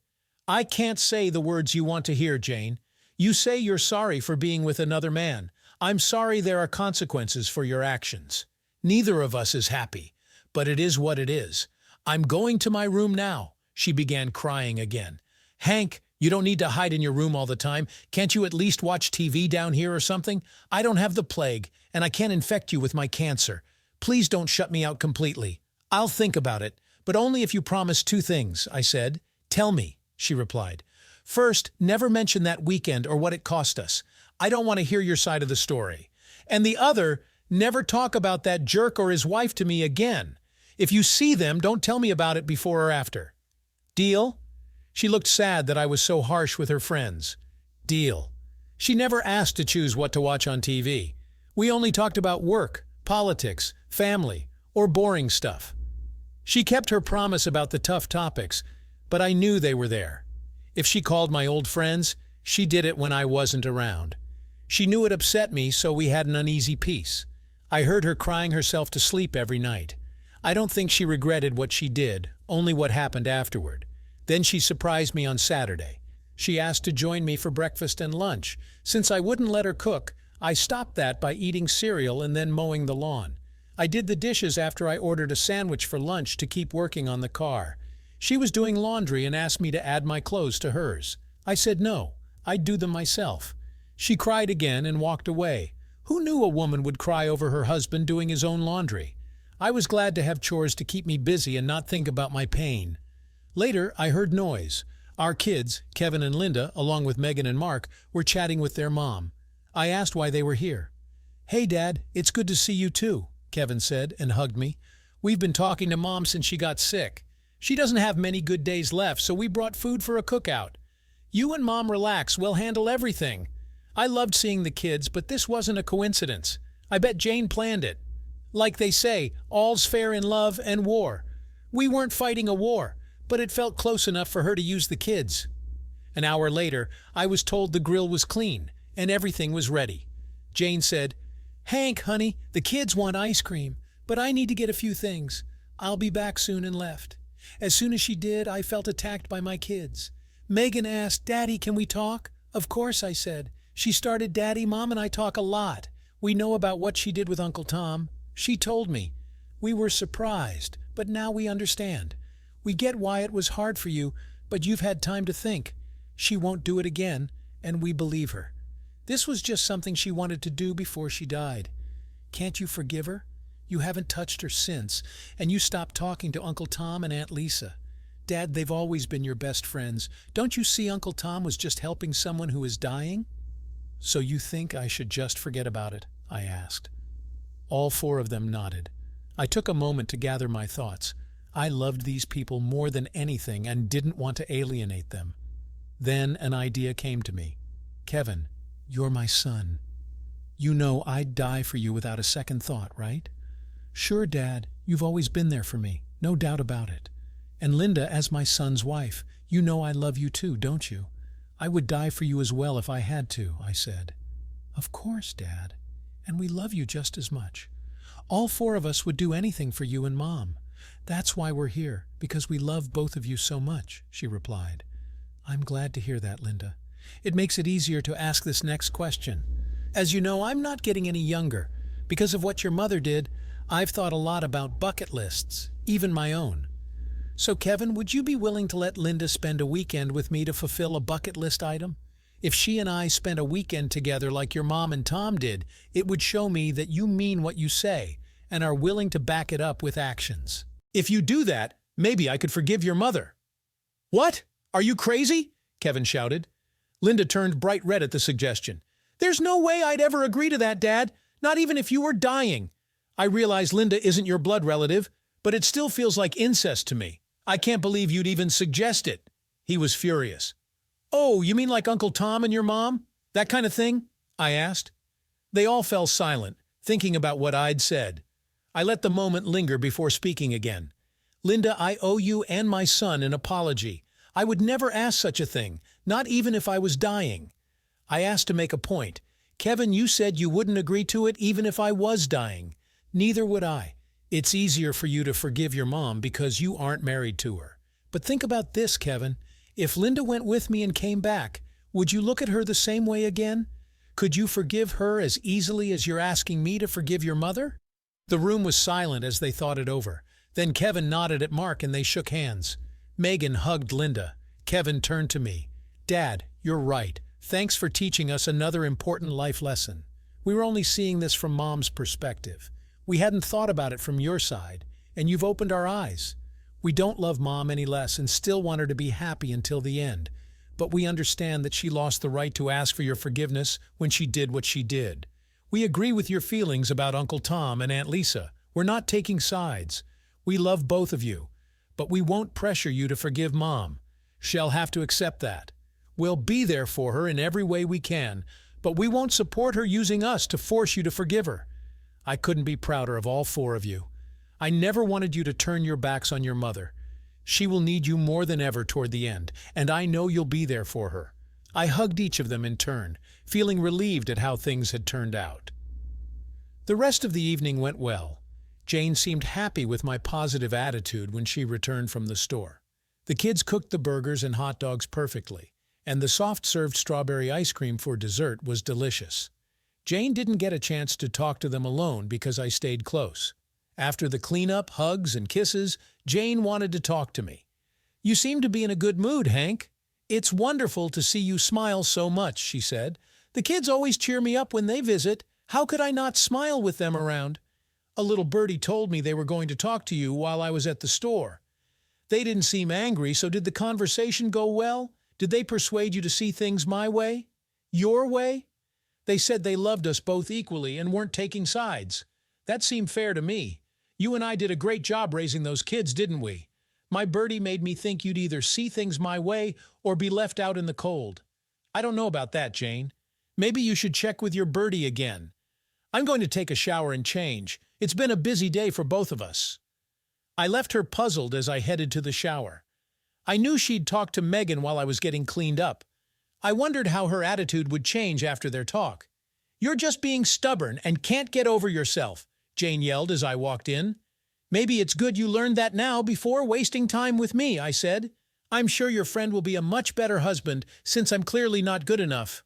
I can't say the words you want to hear, Jane. You say you're sorry for being with another man. I'm sorry there are consequences for your actions. Neither of us is happy. But it is what it is. I'm going to my room now. She began crying again. Hank, you don't need to hide in your room all the time. Can't you at least watch TV down here or something? I don't have the plague, and I can't infect you with my cancer. Please don't shut me out completely. I'll think about it, but only if you promise 2 things, I said. Tell me, she replied. First, never mention that weekend or what it cost us. I don't want to hear your side of the story. And the other, never talk about that jerk or his wife to me again. If you see them, don't tell me about it before or after. Deal? She looked sad that I was so harsh with her friends. Deal. She never asked to choose what to watch on TV. We only talked about work, politics, family, or boring stuff. She kept her promise about the tough topics, but I knew they were there. If she called my old friends, she did it when I wasn't around. She knew it upset me, so we had an uneasy peace. I heard her crying herself to sleep every night. I don't think she regretted what she did, only what happened afterward. Then she surprised me on Saturday. She asked to join me for breakfast and lunch. Since I wouldn't let her cook, I stopped that by eating cereal and then mowing the lawn. I did the dishes after I ordered a sandwich for lunch to keep working on the car. She was doing laundry and asked me to add my clothes to hers. I said no, I'd do them myself. She cried again and walked away. Who knew a woman would cry over her husband doing his own laundry? I was glad to have chores to keep me busy and not think about my pain. Later, I heard noise. Our kids, Kevin and Linda, along with Megan and Mark, were chatting with their mom. I asked why they were here. "Hey, Dad, it's good to see you too," Kevin said and hugged me. "We've been talking to Mom since she got sick. She doesn't have many good days left, so we brought food for a cookout. You and Mom relax, we'll handle everything." I loved seeing the kids, but this wasn't a coincidence. I bet Jane planned it. Like they say, all's fair in love and war. We weren't fighting a war, but it felt close enough for her to use the kids. An hour later, I was told the grill was clean and everything was ready. Jane said, "Hank, honey, the kids want ice cream, but I need to get a few things. I'll be back soon," and left. As soon as she did, I felt attacked by my kids. Megan asked, "Daddy, can we talk?" "Of course," I said. She started, "Daddy, Mom and I talk a lot. We know about what she did with Uncle Tom. She told me. We were surprised, but now we understand. We get why it was hard for you, but you've had time to think. She won't do it again, and we believe her. This was just something she wanted to do before she died. Can't you forgive her? You haven't touched her since, and you stopped talking to Uncle Tom and Aunt Lisa. Dad, they've always been your best friends. Don't you see Uncle Tom was just helping someone who is dying?" "So you think I should just forget about it?" I asked. All four of them nodded. I took a moment to gather my thoughts. I loved these people more than anything and didn't want to alienate them. Then an idea came to me. "Kevin, you're my son. You know I'd die for you without a second thought, right?" "Sure, Dad. You've always been there for me. No doubt about it. And Linda, as my son's wife, you know I love you too, don't you? I would die for you as well if I had to," I said. "Of course, Dad. And we love you just as much. All four of us would do anything for you and Mom. That's why we're here, because we love both of you so much," she replied. "I'm glad to hear that, Linda. It makes it easier to ask this next question. As you know, I'm not getting any younger. Because of what your mother did, I've thought a lot about bucket lists, even my own. So, Kevin, would you be willing to let Linda spend a weekend with me to fulfill a bucket list item? If she and I spent a weekend together like your mom and Tom did, it would show me that you mean what you say and are willing to back it up with actions. If you do that, maybe I could forgive your mother." "What? Are you crazy?" Kevin shouted. Linda turned bright red at the suggestion. "There's no way I'd ever agree to that, Dad, not even if you were dying. I realize Linda isn't your blood relative, but it still feels like incest to me. I can't believe you'd even suggest it." He was furious. "Oh, you mean like Uncle Tom and your mom? That kind of thing?" I asked. They all fell silent, thinking about what I'd said. I let the moment linger before speaking again. "Linda, I owe you and my son an apology. I would never ask such a thing, not even if I was dying." I asked to make a point. "Kevin, you said you wouldn't agree to it even if I was dying. Neither would I. It's easier for you to forgive your mom because you aren't married to her. But think about this, Kevin. If Linda went with me and came back, would you look at her the same way again? Could you forgive her as easily as you're asking me to forgive your mother?" The room was silent as they thought it over. Then Kevin nodded at Mark and they shook hands. Megan hugged Linda. Kevin turned to me. "Dad, you're right. Thanks for teaching us another important life lesson. We were only seeing this from Mom's perspective. We hadn't thought about it from your side, and you've opened our eyes. We don't love Mom any less and still want her to be happy until the end. But we understand that she lost the right to ask for your forgiveness when she did what she did. We agree with your feelings about Uncle Tom and Aunt Lisa. We're not taking sides. We love both of you, but we won't pressure you to forgive Mom. She'll have to accept that. We'll be there for her in every way we can, but we won't support her using us to force you to forgive her. I couldn't be prouder of all four of you. I never wanted you to turn your backs on your mother. She will need you more than ever toward the end, and I know you'll be there for her." I hugged each of them in turn, feeling relieved at how things had turned out. The rest of the evening went well. Jane seemed happy with my positive attitude when she returned from the store. The kids cooked the burgers and hot dogs perfectly, and the soft-served strawberry ice cream for dessert was delicious. Jane didn't get a chance to talk to them alone because I stayed close. After the cleanup, hugs, and kisses, Jane wanted to talk to me. "You seem to be in a good mood, Hank." "It's wonderful to see you smile so much," she said. "The kids always cheer me up when they visit. How could I not smile with them around?" "A little birdie told me they were going to talk to you while I was at the store." "They didn't seem angry, so did the conversation go well? Did they persuade you to see things my way? Your way?" "They said they loved us both equally and weren't taking sides." "That seemed fair to me. You and I did a great job raising those kids, didn't we? My birdie made me think you'd either see things my way or be left out in the cold." "I don't know about that, Jane. Maybe you should check with your birdie again." "I'm going to take a shower and change. It's been a busy day for both of us." I left her puzzled as I headed to the shower. I knew she'd talked to Megan while I was getting cleaned up. I wondered how her attitude would change after their talk. "You're just being stubborn and can't get over yourself," Jane yelled as I walked in. "Maybe it's good you learned that now before wasting time with me," I said. "I'm sure your friend will be a much better husband since I'm clearly not good enough."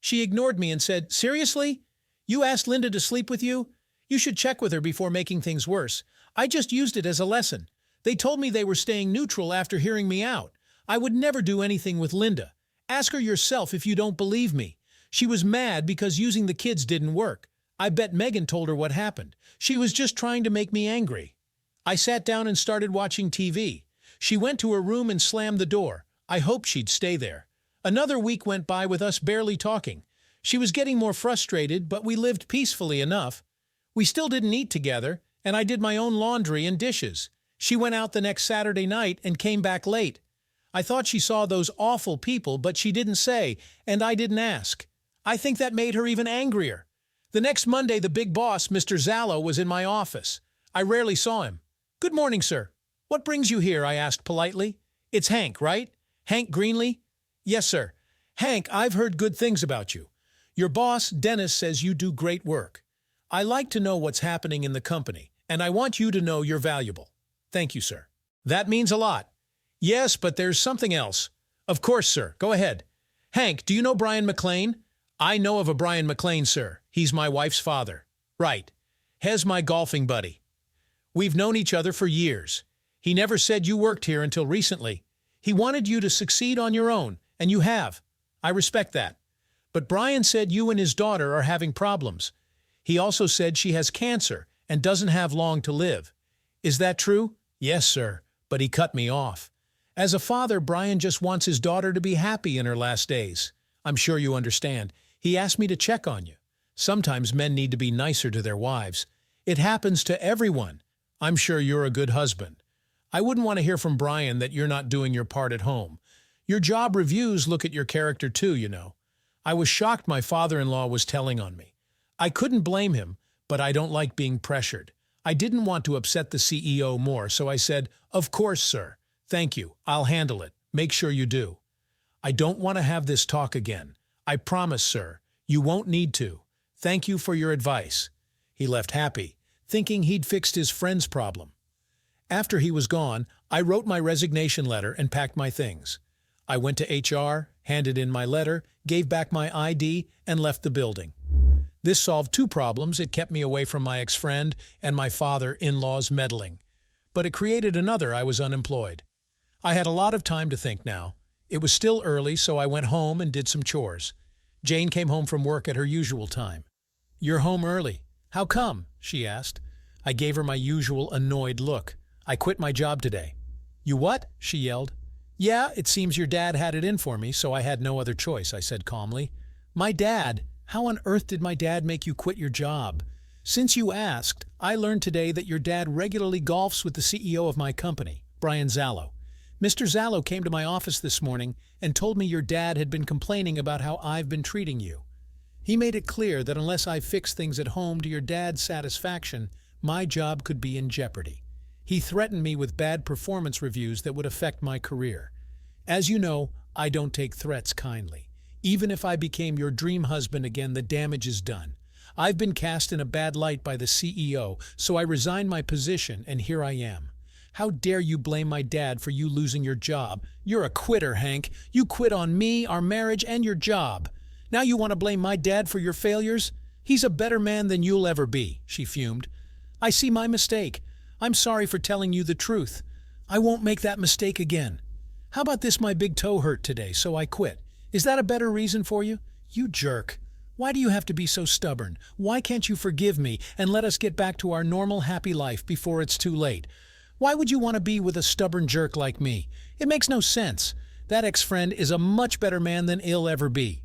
She ignored me and said, "Seriously? You asked Linda to sleep with you? You should check with her before making things worse. I just used it as a lesson. They told me they were staying neutral after hearing me out. I would never do anything with Linda. Ask her yourself if you don't believe me. She was mad because using the kids didn't work. I bet Megan told her what happened. She was just trying to make me angry." I sat down and started watching TV. She went to her room and slammed the door. I hoped she'd stay there. Another week went by with us barely talking. She was getting more frustrated, but we lived peacefully enough. We still didn't eat together, and I did my own laundry and dishes. She went out the next Saturday night and came back late. I thought she saw those awful people, but she didn't say, and I didn't ask. I think that made her even angrier. The next Monday, the big boss, Mr. Zallo, was in my office. I rarely saw him. "Good morning, sir. What brings you here?" I asked politely. "It's Hank, right? Hank Greenlee?" "Yes, sir." "Hank, I've heard good things about you. Your boss, Dennis, says you do great work. I like to know what's happening in the company, and I want you to know you're valuable." "Thank you, sir." "That means a lot." "Yes, but there's something else." "Of course, sir. Go ahead." "Hank, do you know Brian McLean?" "I know of a Brian McLean, sir. He's my wife's father." "Right. Hez my golfing buddy. We've known each other for years. He never said you worked here until recently. He wanted you to succeed on your own, and you have. I respect that. But Brian said you and his daughter are having problems. He also said she has cancer and doesn't have long to live. Is that true?" "Yes, sir, but he cut me off. As a father, Brian just wants his daughter to be happy in her last days. I'm sure you understand. He asked me to check on you. Sometimes men need to be nicer to their wives. It happens to everyone. I'm sure you're a good husband. I wouldn't want to hear from Brian that you're not doing your part at home. Your job reviews look at your character too, you know. I was shocked my father-in-law was telling on me. I couldn't blame him, but I don't like being pressured. I didn't want to upset the CEO more, so I said, "Of course, sir. Thank you. I'll handle it. Make sure you do. I don't want to have this talk again. I promise, sir. You won't need to. Thank you for your advice." He left happy, thinking he'd fixed his friend's problem. After he was gone, I wrote my resignation letter and packed my things. I went to HR, handed in my letter, gave back my ID, and left the building. This solved two problems. It kept me away from my ex-friend and my father-in-law's meddling. But it created another. I was unemployed. I had a lot of time to think now. It was still early, so I went home and did some chores. Jane came home from work at her usual time. "You're home early. How come?" she asked. I gave her my usual annoyed look. "I quit my job today." "You what?" she yelled. "Yeah, it seems your dad had it in for me, so I had no other choice," I said calmly. "My dad? How on earth did my dad make you quit your job?" "Since you asked, I learned today that your dad regularly golfs with the CEO of my company, Brian Zallo. Mr. Zallo came to my office this morning and told me your dad had been complaining about how I've been treating you. He made it clear that unless I fix things at home to your dad's satisfaction, my job could be in jeopardy. He threatened me with bad performance reviews that would affect my career. As you know, I don't take threats kindly. Even if I became your dream husband again, the damage is done. I've been cast in a bad light by the CEO, so I resigned my position, and here I am. How dare you blame my dad for you losing your job? You're a quitter, Hank. You quit on me, our marriage, and your job. Now you want to blame my dad for your failures? He's a better man than you'll ever be," she fumed. "I see my mistake. I'm sorry for telling you the truth. I won't make that mistake again. How about this? My big toe hurt today, so I quit. Is that a better reason for you? You jerk. Why do you have to be so stubborn? Why can't you forgive me and let us get back to our normal happy life before it's too late? Why would you want to be with a stubborn jerk like me? It makes no sense. That ex-friend is a much better man than he'll ever be.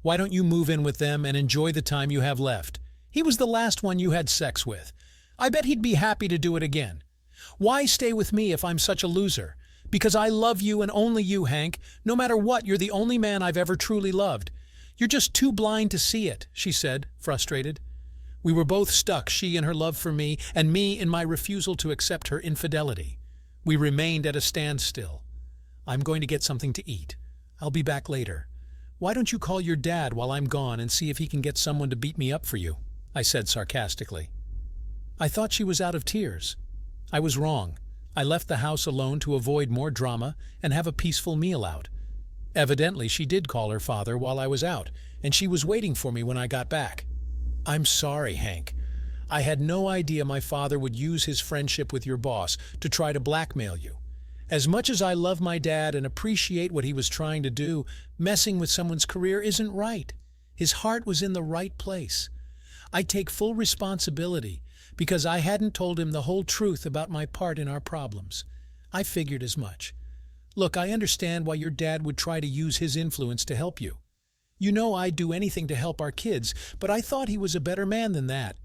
Why don't you move in with them and enjoy the time you have left? He was the last one you had sex with. I bet he'd be happy to do it again. Why stay with me if I'm such a loser? Because I love you and only you, Hank. No matter what, you're the only man I've ever truly loved. You're just too blind to see it, she said, frustrated. We were both stuck, she in her love for me, and me in my refusal to accept her infidelity. We remained at a standstill. I'm going to get something to eat. I'll be back later. Why don't you call your dad while I'm gone and see if he can get someone to beat me up for you? I said sarcastically. I thought she was out of tears. I was wrong. I left the house alone to avoid more drama and have a peaceful meal out. Evidently, she did call her father while I was out, and she was waiting for me when I got back. I'm sorry, Hank. I had no idea my father would use his friendship with your boss to try to blackmail you. As much as I love my dad and appreciate what he was trying to do, messing with someone's career isn't right. His heart was in the right place. I take full responsibility because I hadn't told him the whole truth about my part in our problems. I figured as much. Look, I understand why your dad would try to use his influence to help you. You know I'd do anything to help our kids, but I thought he was a better man than that.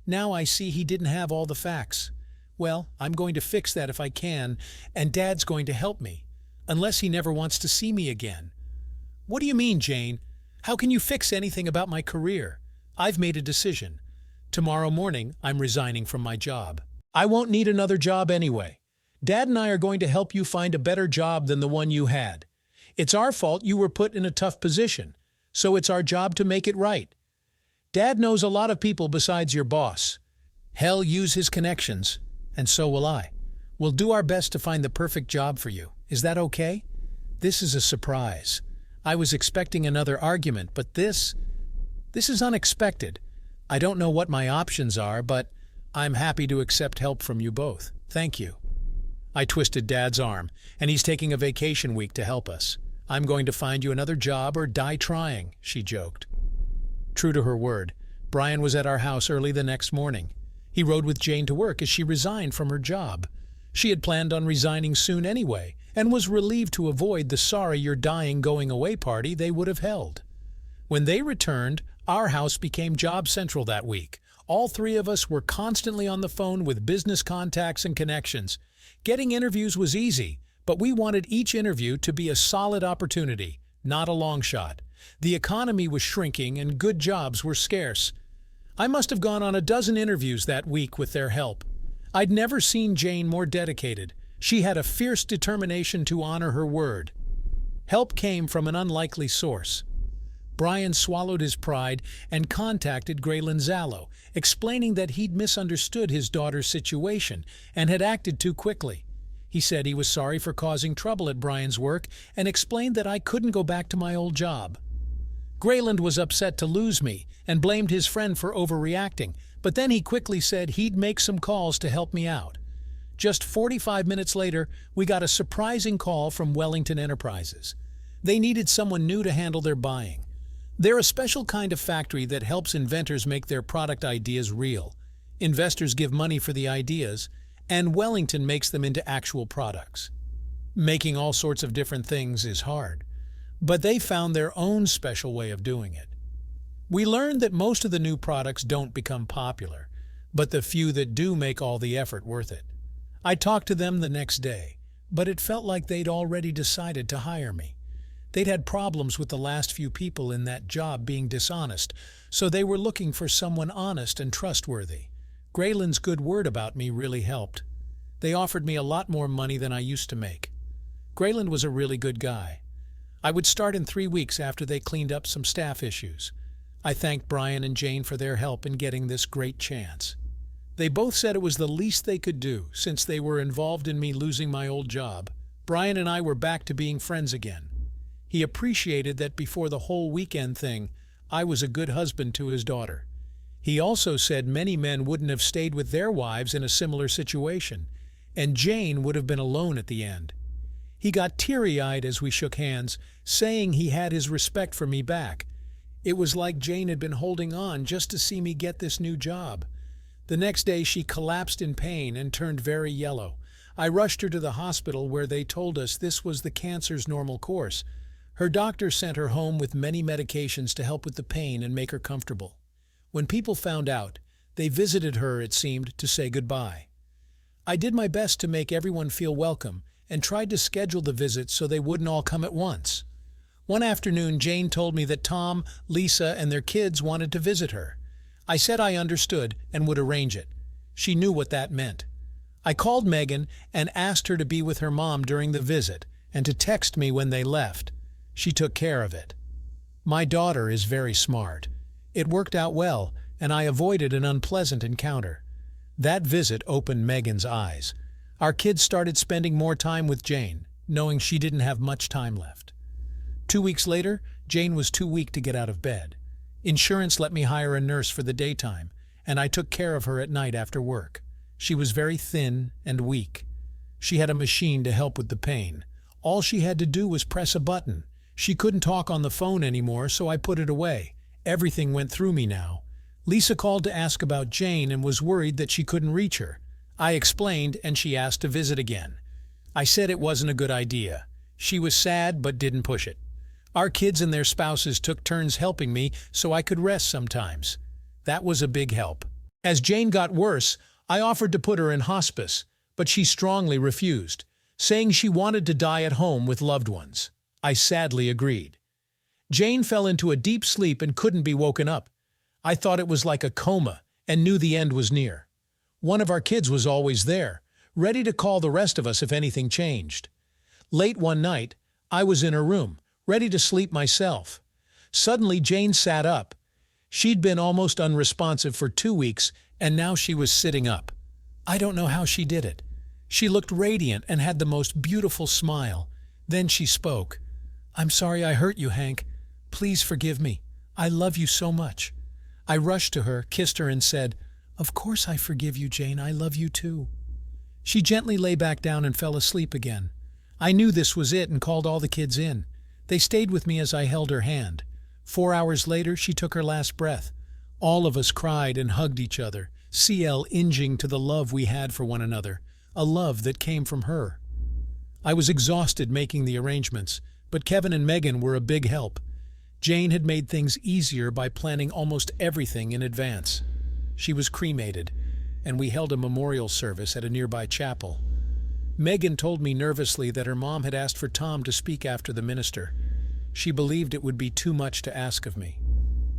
Now I see he didn't have all the facts. Well, I'm going to fix that if I can, and Dad's going to help me, unless he never wants to see me again. What do you mean, Jane? How can you fix anything about my career? I've made a decision. Tomorrow morning, I'm resigning from my job. I won't need another job anyway. Dad and I are going to help you find a better job than the one you had. It's our fault you were put in a tough position, so it's our job to make it right. Dad knows a lot of people besides your boss. Hell, use his connections, and so will I. We'll do our best to find the perfect job for you. Is that okay? This is a surprise. I was expecting another argument, but this is unexpected. I don't know what my options are, but I'm happy to accept help from you both. Thank you. I twisted Dad's arm, and he's taking a vacation week to help us. I'm going to find you another job or die trying, she joked. True to her word, Brian was at our house early the next morning. He rode with Jane to work as she resigned from her job. She had planned on resigning soon anyway, and was relieved to avoid the sorry you're dying going away party they would have held. When they returned, our house became job central that week. All three of us were constantly on the phone with business contacts and connections. Getting interviews was easy, but we wanted each interview to be a solid opportunity, not a long shot. The economy was shrinking and good jobs were scarce. I must have gone on a dozen interviews that week with their help. I'd never seen Jane more dedicated. She had a fierce determination to honor her word. Help came from an unlikely source. Brian swallowed his pride and contacted Graylin Zallo, explaining that he'd misunderstood his daughter's situation and had acted too quickly. He said he was sorry for causing trouble at Brian's work and explained that I couldn't go back to my old job. Grayland was upset to lose me and blamed his friend for overreacting, but then he quickly said he'd make some calls to help me out. Just 45 minutes later, we got a surprising call from Wellington Enterprises. They needed someone new to handle their buying. They're a special kind of factory that helps inventors make their product ideas real. Investors give money for the ideas, and Wellington makes them into actual products. Making all sorts of different things is hard, but they found their own special way of doing it. We learned that most of the new products don't become popular, but the few that do make all the effort worth it. I talked to them the next day, but it felt like they'd already decided to hire me. They'd had problems with the last few people in that job being dishonest, so they were looking for someone honest and trustworthy. Graylin's good word about me really helped. They offered me a lot more money than I used to make. Grayland was a really good guy. I would start in 3 weeks after they cleaned up some staff issues. I thanked Brian and Jane for their help in getting this great chance. They both said it was the least they could do since they were involved in me losing my old job. Brian and I were back to being friends again. He appreciated that before the whole weekend thing, I was a good husband to his daughter. He also said many men wouldn't have stayed with their wives in a similar situation. and Jane would have been alone at the end. He got teary-eyed as we shook hands, saying he had his respect for me back. It was like Jane had been holding on just to see me get this new job. The next day she collapsed in pain and turned very yellow. I rushed her to the hospital where they told us this was the cancer's normal course. Her doctor sent her home with many medications to help with the pain and make her comfortable. When people found out, they visited her, it seemed, to say goodbye. I did my best to make everyone feel welcome and tried to schedule the visits so they wouldn't all come at once. One afternoon, Jane told me that Tom, Lisa, and their kids wanted to visit her. I said I understood and would arrange it. She knew what that meant. I called Megan and asked her to be with her mom during the visit and to text me when they left. She took care of it. My daughter is very smart. It worked out well, and I avoided an unpleasant encounter. That visit opened Megan's eyes. Our kids started spending more time with Jane, knowing she didn't have much time left. 2 weeks later, Jane was too weak to get out of bed. Insurance let me hire a nurse for the daytime, and I took care of her at night after work. She was very thin and weak. She had a machine to help with the pain. All she had to do was press a button. She couldn't talk on the phone anymore, so I put it away. Everything went through me now. Lisa called to ask about Jane and was worried that she couldn't reach her. I explained, and she asked to visit again. I said it wasn't a good idea. She was sad but didn't push it. Our kids and their spouses took turns helping me so I could rest sometimes. That was a big help. As Jane got worse, I offered to put her in hospice, but she strongly refused, saying she wanted to die at home with loved ones. I sadly agreed. Jane fell into a deep sleep and couldn't be woken up. I thought it was like a coma and knew the end was near. One of our kids was always there, ready to call the rest of us if anything changed. Late one night, I was in her room, ready to sleep myself. Suddenly, Jane sat up. She'd been almost unresponsive for 2 weeks, and now she was sitting up. I don't know how she did it. She looked radiant and had the most beautiful smile. Then she spoke. "I'm sorry I hurt you, Hank. Please forgive me. I love you so much." I rushed to her, kissed her, and said, "Of course I forgive you, Jane. I love you too." She gently lay back down and fell asleep again. I knew this was it and called all the kids in. They stayed with me as I held her hand. 4 hours later, she took her last breath. All of us cried and hugged each other, CL inging to the love we had for one another, a love that came from her. I was exhausted making the arrangements, but Kevin and Megan were a big help. Jane had made things easier by planning almost everything in advance. She was cremated, and we held a memorial service at a nearby chapel. Megan told me nervously that her mom had asked for Tom to speak after the minister. She believed it would be too much to ask of me.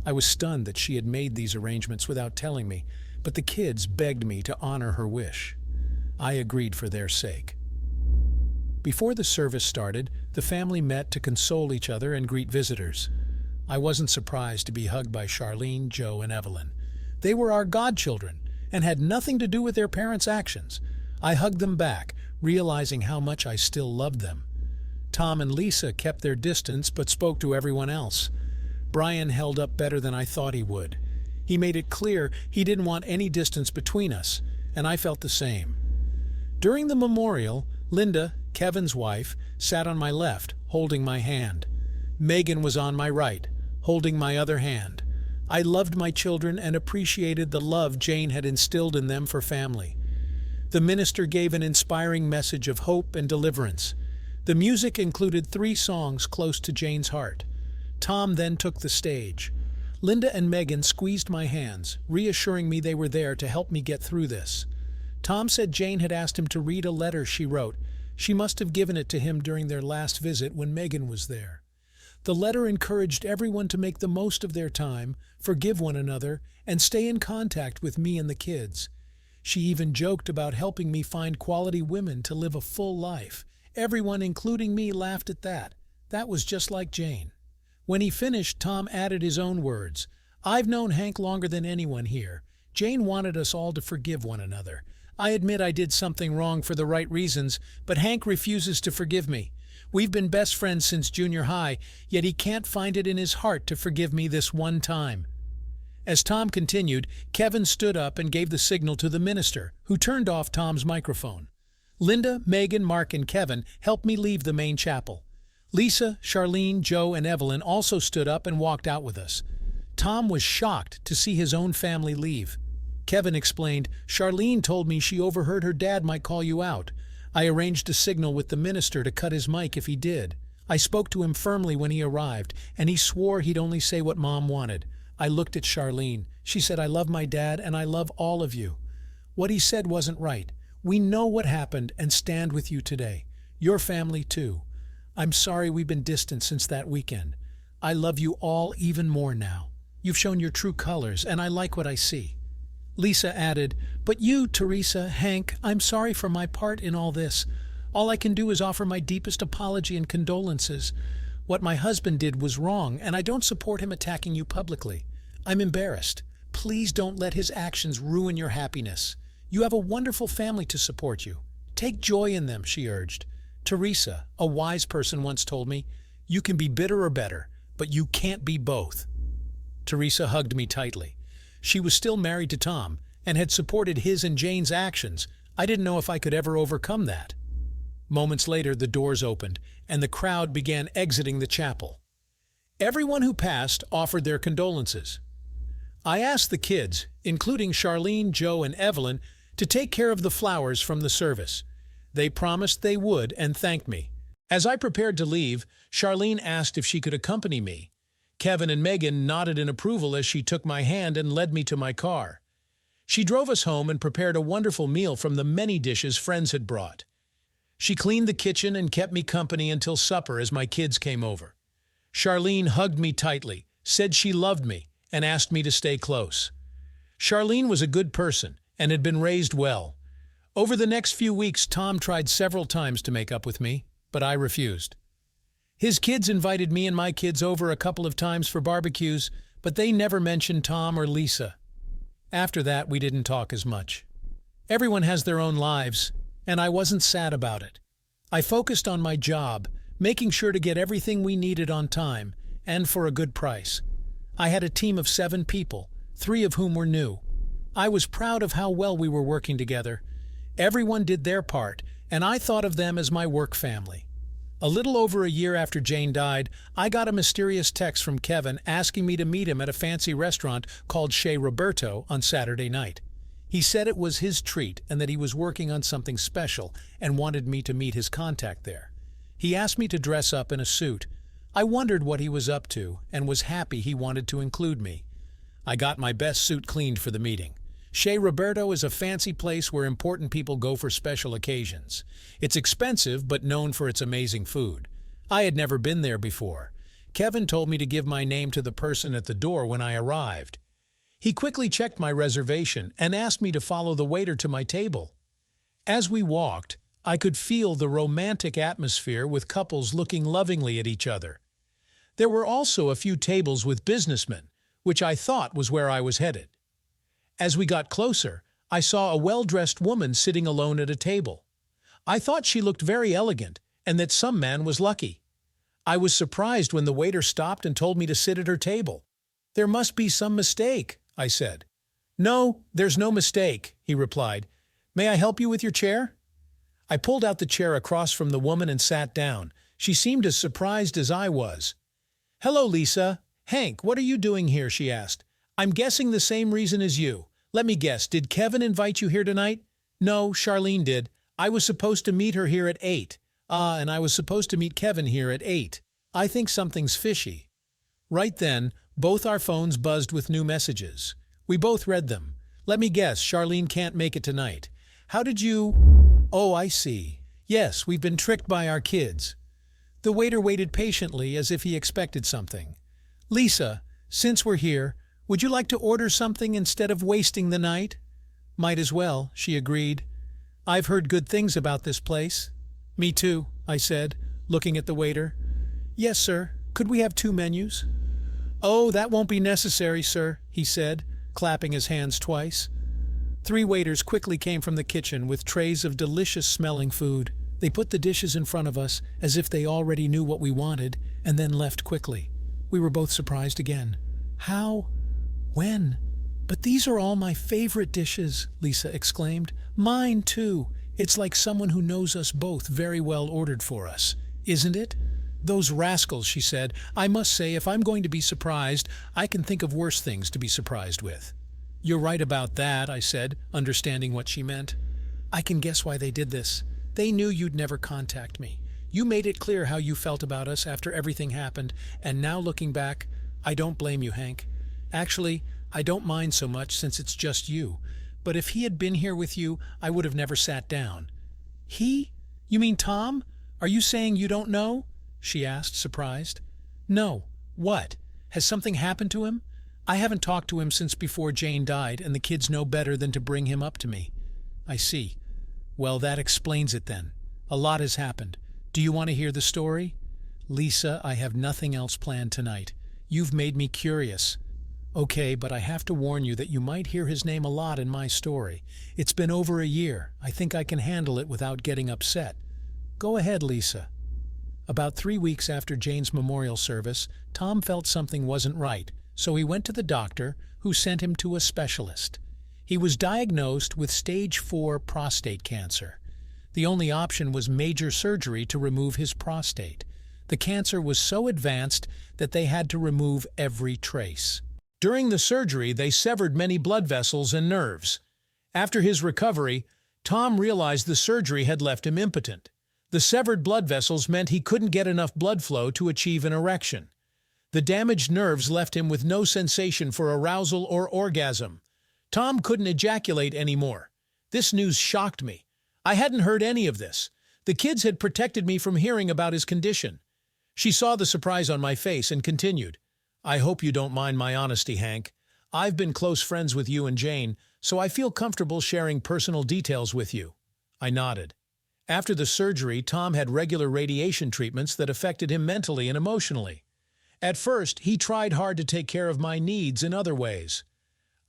I was stunned that she had made these arrangements without telling me, but the kids begged me to honor her wish. I agreed for their sake. Before the service started, the family met to console each other and greet visitors. I wasn't surprised to be hugged by Charlene, Joe, and Evelyn. They were our godchildren and had nothing to do with their parents' actions. I hugged them back, realizing how much I still loved them. Tom and Lisa kept their distance but spoke to everyone else. Brian held up better than I thought he would. He made it clear he didn't want any distance between us, and I felt the same. During the memorial, Linda, Kevin's wife, sat on my left, holding my hand. Megan was on my right, holding my other hand. I loved my children and appreciated the love Jane had instilled in them for family. The minister gave an inspiring message of hope and deliverance. The music included 3 songs close to Jane's heart. Tom then took the stage. Linda and Megan squeezed my hands, reassuring me they were there to help me get through this. Tom said Jane had asked him to read a letter she wrote. She must have given it to him during their last visit when Megan was there. The letter encouraged everyone to make the most of their time, forgive one another, and stay in contact with me and the kids. She even joked about helping me find quality women to live a full life. Everyone, including me, laughed at that. That was just like Jane. When he finished, Tom added his own words. "I've known Hank longer than anyone here. Jane wanted us all to forgive one another. I admit I did something wrong for the right reasons, but Hank refuses to forgive me. We've been best friends since junior high, yet he can't find it in his heart to forgive me this one time." As Tom continued, Kevin stood up and gave the signal to the minister, who turned off Tom's microphone. Linda, Megan, Mark, and Kevin helped me leave the main chapel. Lisa, Charlene, Joe, and Evelyn also stood up and walked out with us. Tom was shocked to see his own family leave. Kevin explained, "Charlene told me she overheard her dad might call you out. I arranged a signal with the minister to cut his mic if he did. I spoke to him firmly when he arrived, and he swore he'd only say what Mom wanted." I looked at Charlene. She said, "I love my dad and I love all of you. What he said wasn't right. We know what happened and stand with you today. Your family too. I'm sorry we've been distant since that weekend. I love you all even more now. You've shown your true colors and I like what I see." Lisa added, "But you, Teresa, Hank, I'm sorry for my part in all this. All I can do is offer my deepest apology and condolences. What my husband did was wrong, and I don't support him attacking you publicly. I'm embarrassed. Please don't let his actions ruin your happiness. You have a wonderful family to support you. Take joy in them," she urged. Teresa, a wise person, once told me, "You can be bitter or better, but you can't be both." Teresa hugged me tightly. She was still married to Tom and had supported his and Jane's actions. I didn't know if I could ever overcome that. Moments later, the doors opened, and the crowd began exiting the chapel. Everyone who passed offered their condolences. I asked the kids, including Charlene, Joe, and Evelyn, to take care of the flowers from the service. They promised they would and thanked me. As I prepared to leave, Charlene asked if she could accompany me. Kevin and Megan nodded in approval as she took my hand and led me to my car. She drove us home and prepared a wonderful meal from the many dishes friends had brought. She cleaned the kitchen and kept me company until supper as my kids came over. Charlene hugged me tightly, said she loved me, and asked me to stay close. Charlene was a good person and had been raised well. Over the next few weeks, Tom tried several times to make up with me, but I refused. His kids invited me and my kids over a couple of times for barbecues, but they never mentioned Tom or Lisa. After that, we didn't talk as much. Everyone has their own lives, and I wasn't sad about it. I focused on my job, making sure to get everything we needed on time and for a good price. I had a team of 7 people, 3 of whom were new. I was proud of how well we were working together. Everyone did their part, and I thought of them as my work family. A little over a year after Jane died, I got a mysterious text from Kevin asking me to meet him at a fancy restaurant called Chez Roberto on Saturday night. He said it was his treat and that he was working on something special and wanted me to meet his contact there. He asked me to dress up in a suit. I wondered what he was up to and was happy he wanted to include me. I got my best suit cleaned for the meeting. Chez Roberto is a fancy place where important people go for special occasions. It's expensive but known for its amazing food. I had never been there before. Kevin told me to give my name to the person at the door when I arrived. He quickly checked my reservation and asked me to follow the waiter to my table. As we walked, I could feel the romantic atmosphere with couples looking lovingly at each other. There were also a few tables with businessmen, which I thought was where I was headed. As we got closer, I saw a well-dressed woman sitting alone at a table. I thought she looked very elegant and that some man was lucky. I was surprised when the waiter stopped and told me to sit at her table. "There must be some mistake," I said. "No, there's no mistake," he replied. "May I help you with your chair?" I pulled out the chair across from the woman and sat down. She seemed as surprised as I was. "Hello, Lisa. Hank, what are you doing here?" she asked. "I'm guessing the same reason as you. Let me guess, did Kevin invite you here tonight?" "No, Charlene did. I was supposed to meet her here at 8. And I was supposed to meet Kevin here at 8. I think something's fishy." Right then, both our phones buzzed with new messages. We both read them. "Let me guess, Charlene can't make it tonight. How did you—" "Oh, I see. Yes, we've been tricked by our kids." The waiter waited patiently as if he expected something. "Lisa, since we're here, would you like to order something instead of wasting the night?" "Might as well," she agreed. "I've heard good things about this place." "Me too," I said, looking at the waiter. "Yes, sir. Could we have 2 menus?" "Oh, that won't be necessary, sir," he said, clapping his hands twice. 3 waiters quickly came from the kitchen with trays of delicious-smelling food. They put the dishes in front of us as if they already knew what we wanted and then left quickly. We were both surprised again. "How? When? But these are all my favorite dishes," Lisa exclaimed. "Mine, too. It's like someone who knows us both very well ordered for us, isn't it? Those rascals, she said. I must say, if I'm going to be surprised, I can think of worse things to be surprised with. You're right about that, I said, understanding what she meant. I can guess why they did this. They knew you'd never contact me. You made it clear how you felt about us after everything happened, and now looking back, I don't blame you, Hank. Actually, I don't mind so much since it's just you. But if he had been here with you, I would have never sat down. He? You mean Tom? Are you saying you don't know? She asked, surprised. No. What? Has something happened to him? I haven't talked to him since before Jane died, and the kids know better than to bring him up to me. I see. Well, that explains it then. A lot has happened. Do you want to hear the story? Lisa, I have nothing else planned tonight. You've made me curious. Okay, but I have to warn you that you might hear his name a lot in my story. It's been over a year. I think I can handle it without getting upset. Go ahead, Lisa. About 3 weeks after Jane's memorial service, Tom felt something wasn't right, so he went to the doctor, who sent him to a specialist. He was diagnosed with stage 4 prostate cancer. The only option was major surgery to remove his prostate. The cancer was so advanced that they had to remove every trace. During the surgery, they severed many blood vessels and nerves. After his recovery, Tom realized the surgery had left him impotent. The severed blood vessels meant he couldn't get enough blood flow to achieve an erection. The damaged nerves left him with no sensation for arousal or orgasm. Tom couldn't ejaculate anymore. This news shocked me. I hadn't heard any of this. The kids had protected me from hearing about his condition. She saw the surprise on my face and continued, I hope you don't mind my honesty, Hank. I've been close friends with you and Jane, so I feel comfortable sharing personal details with you. I nodded. After the surgery, Tom had regular radiation treatments that affected him mentally and emotionally. At first, he tried hard to take care of my needs in other ways.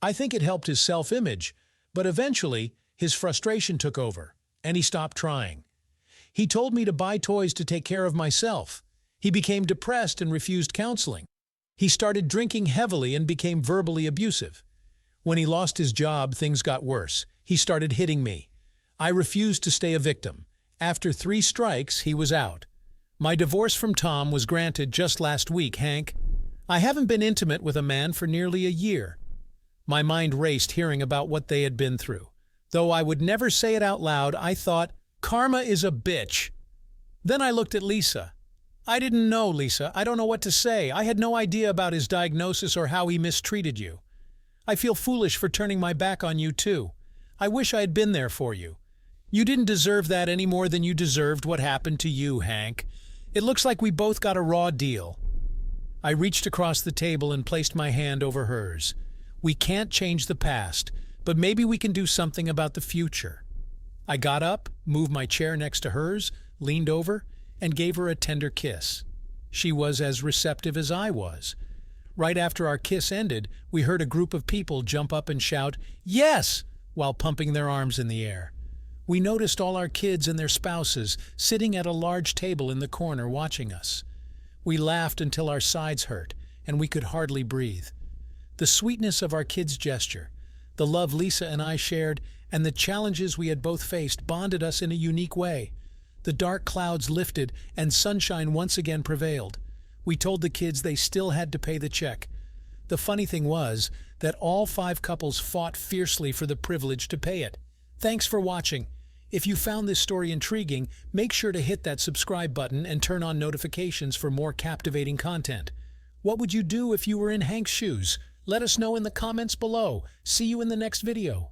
I think it helped his self-image, but eventually, his frustration took over, and he stopped trying. He told me to buy toys to take care of myself. He became depressed and refused counseling. He started drinking heavily and became verbally abusive. When he lost his job, things got worse. He started hitting me. I refused to stay a victim. After 3 strikes, he was out. My divorce from Tom was granted just last week, Hank. I haven't been intimate with a man for nearly a year. My mind raced hearing about what they had been through. Though I would never say it out loud, I thought, karma is a bitch. Then I looked at Lisa. I didn't know, Lisa. I don't know what to say. I had no idea about his diagnosis or how he mistreated you. I feel foolish for turning my back on you, too. I wish I had been there for you. You didn't deserve that any more than you deserved what happened to you, Hank. It looks like we both got a raw deal. I reached across the table and placed my hand over hers. We can't change the past, but maybe we can do something about the future. I got up, moved my chair next to hers, leaned over, and gave her a tender kiss. She was as receptive as I was. Right after our kiss ended, we heard a group of people jump up and shout, "Yes!" while pumping their arms in the air. We noticed all our kids and their spouses sitting at a large table in the corner watching us. We laughed until our sides hurt, and we could hardly breathe. The sweetness of our kids' gesture, the love Lisa and I shared, and the challenges we had both faced bonded us in a unique way. The dark clouds lifted, and sunshine once again prevailed. We told the kids they still had to pay the check. The funny thing was that all 5 couples fought fiercely for the privilege to pay it. Thanks for watching. If you found this story intriguing, make sure to hit that subscribe button and turn on notifications for more captivating content. What would you do if you were in Hank's shoes? Let us know in the comments below. See you in the next video.